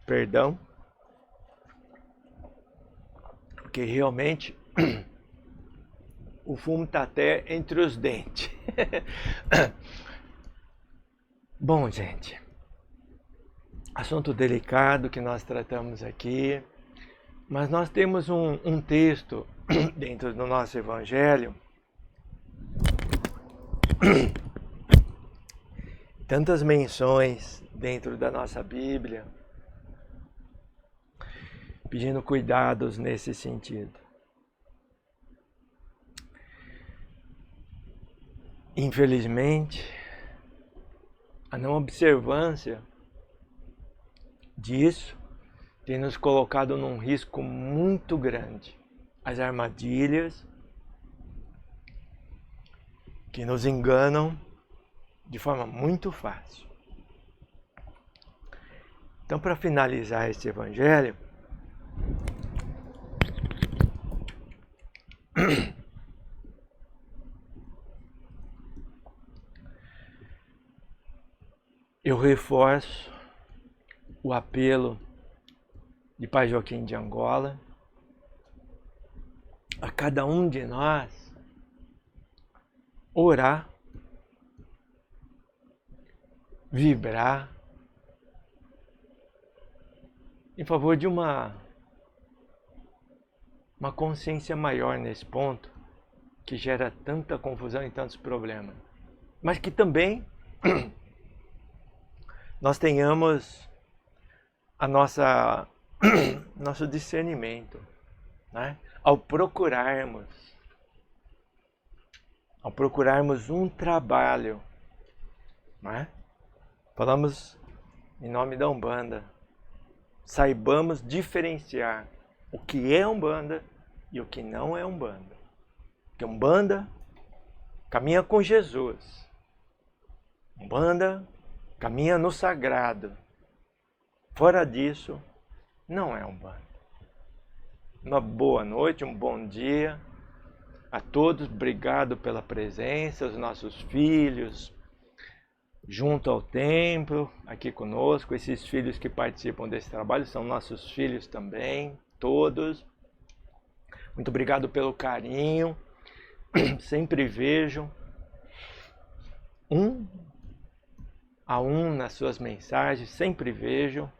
Perdão. Porque realmente o fumo está até entre os dentes. Bom, gente, assunto delicado que nós tratamos aqui, mas nós temos um texto dentro do nosso Evangelho, tantas menções dentro da nossa Bíblia, pedindo cuidados nesse sentido. Infelizmente, a não observância disso tem nos colocado num risco muito grande. As armadilhas que nos enganam de forma muito fácil. Então, para finalizar esse evangelho, eu reforço o apelo de Pai Joaquim de Angola a cada um de nós orar, vibrar em favor de uma consciência maior nesse ponto que gera tanta confusão e tantos problemas, mas que também nós tenhamos a nosso discernimento, né? Ao procurarmos um trabalho, né? Falamos em nome da Umbanda, saibamos diferenciar o que é Umbanda e o que não é Umbanda. Porque Umbanda caminha com Jesus, Umbanda caminha no sagrado. Fora disso, não é Umbanda. Uma boa noite, um bom dia a todos. Obrigado pela presença, os nossos filhos junto ao templo, aqui conosco. Esses filhos que participam desse trabalho são nossos filhos também, todos. Muito obrigado pelo carinho. Sempre vejo um a um nas suas mensagens, sempre vejo,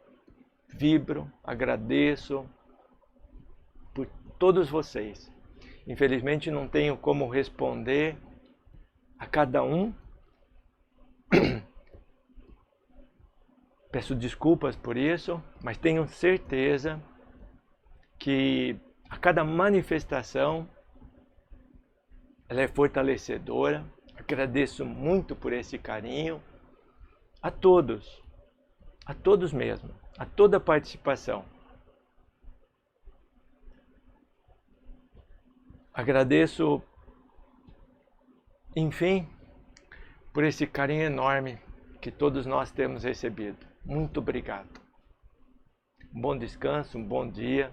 vibro, agradeço por todos vocês. Infelizmente não tenho como responder a cada um. Peço desculpas por isso, mas tenho certeza que a cada manifestação ela é fortalecedora. Agradeço muito por esse carinho. A todos mesmo, a toda a participação. Agradeço, enfim, por esse carinho enorme que todos nós temos recebido. Muito obrigado. Um bom descanso, um bom dia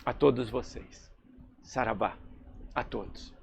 a todos vocês. Saravá a todos.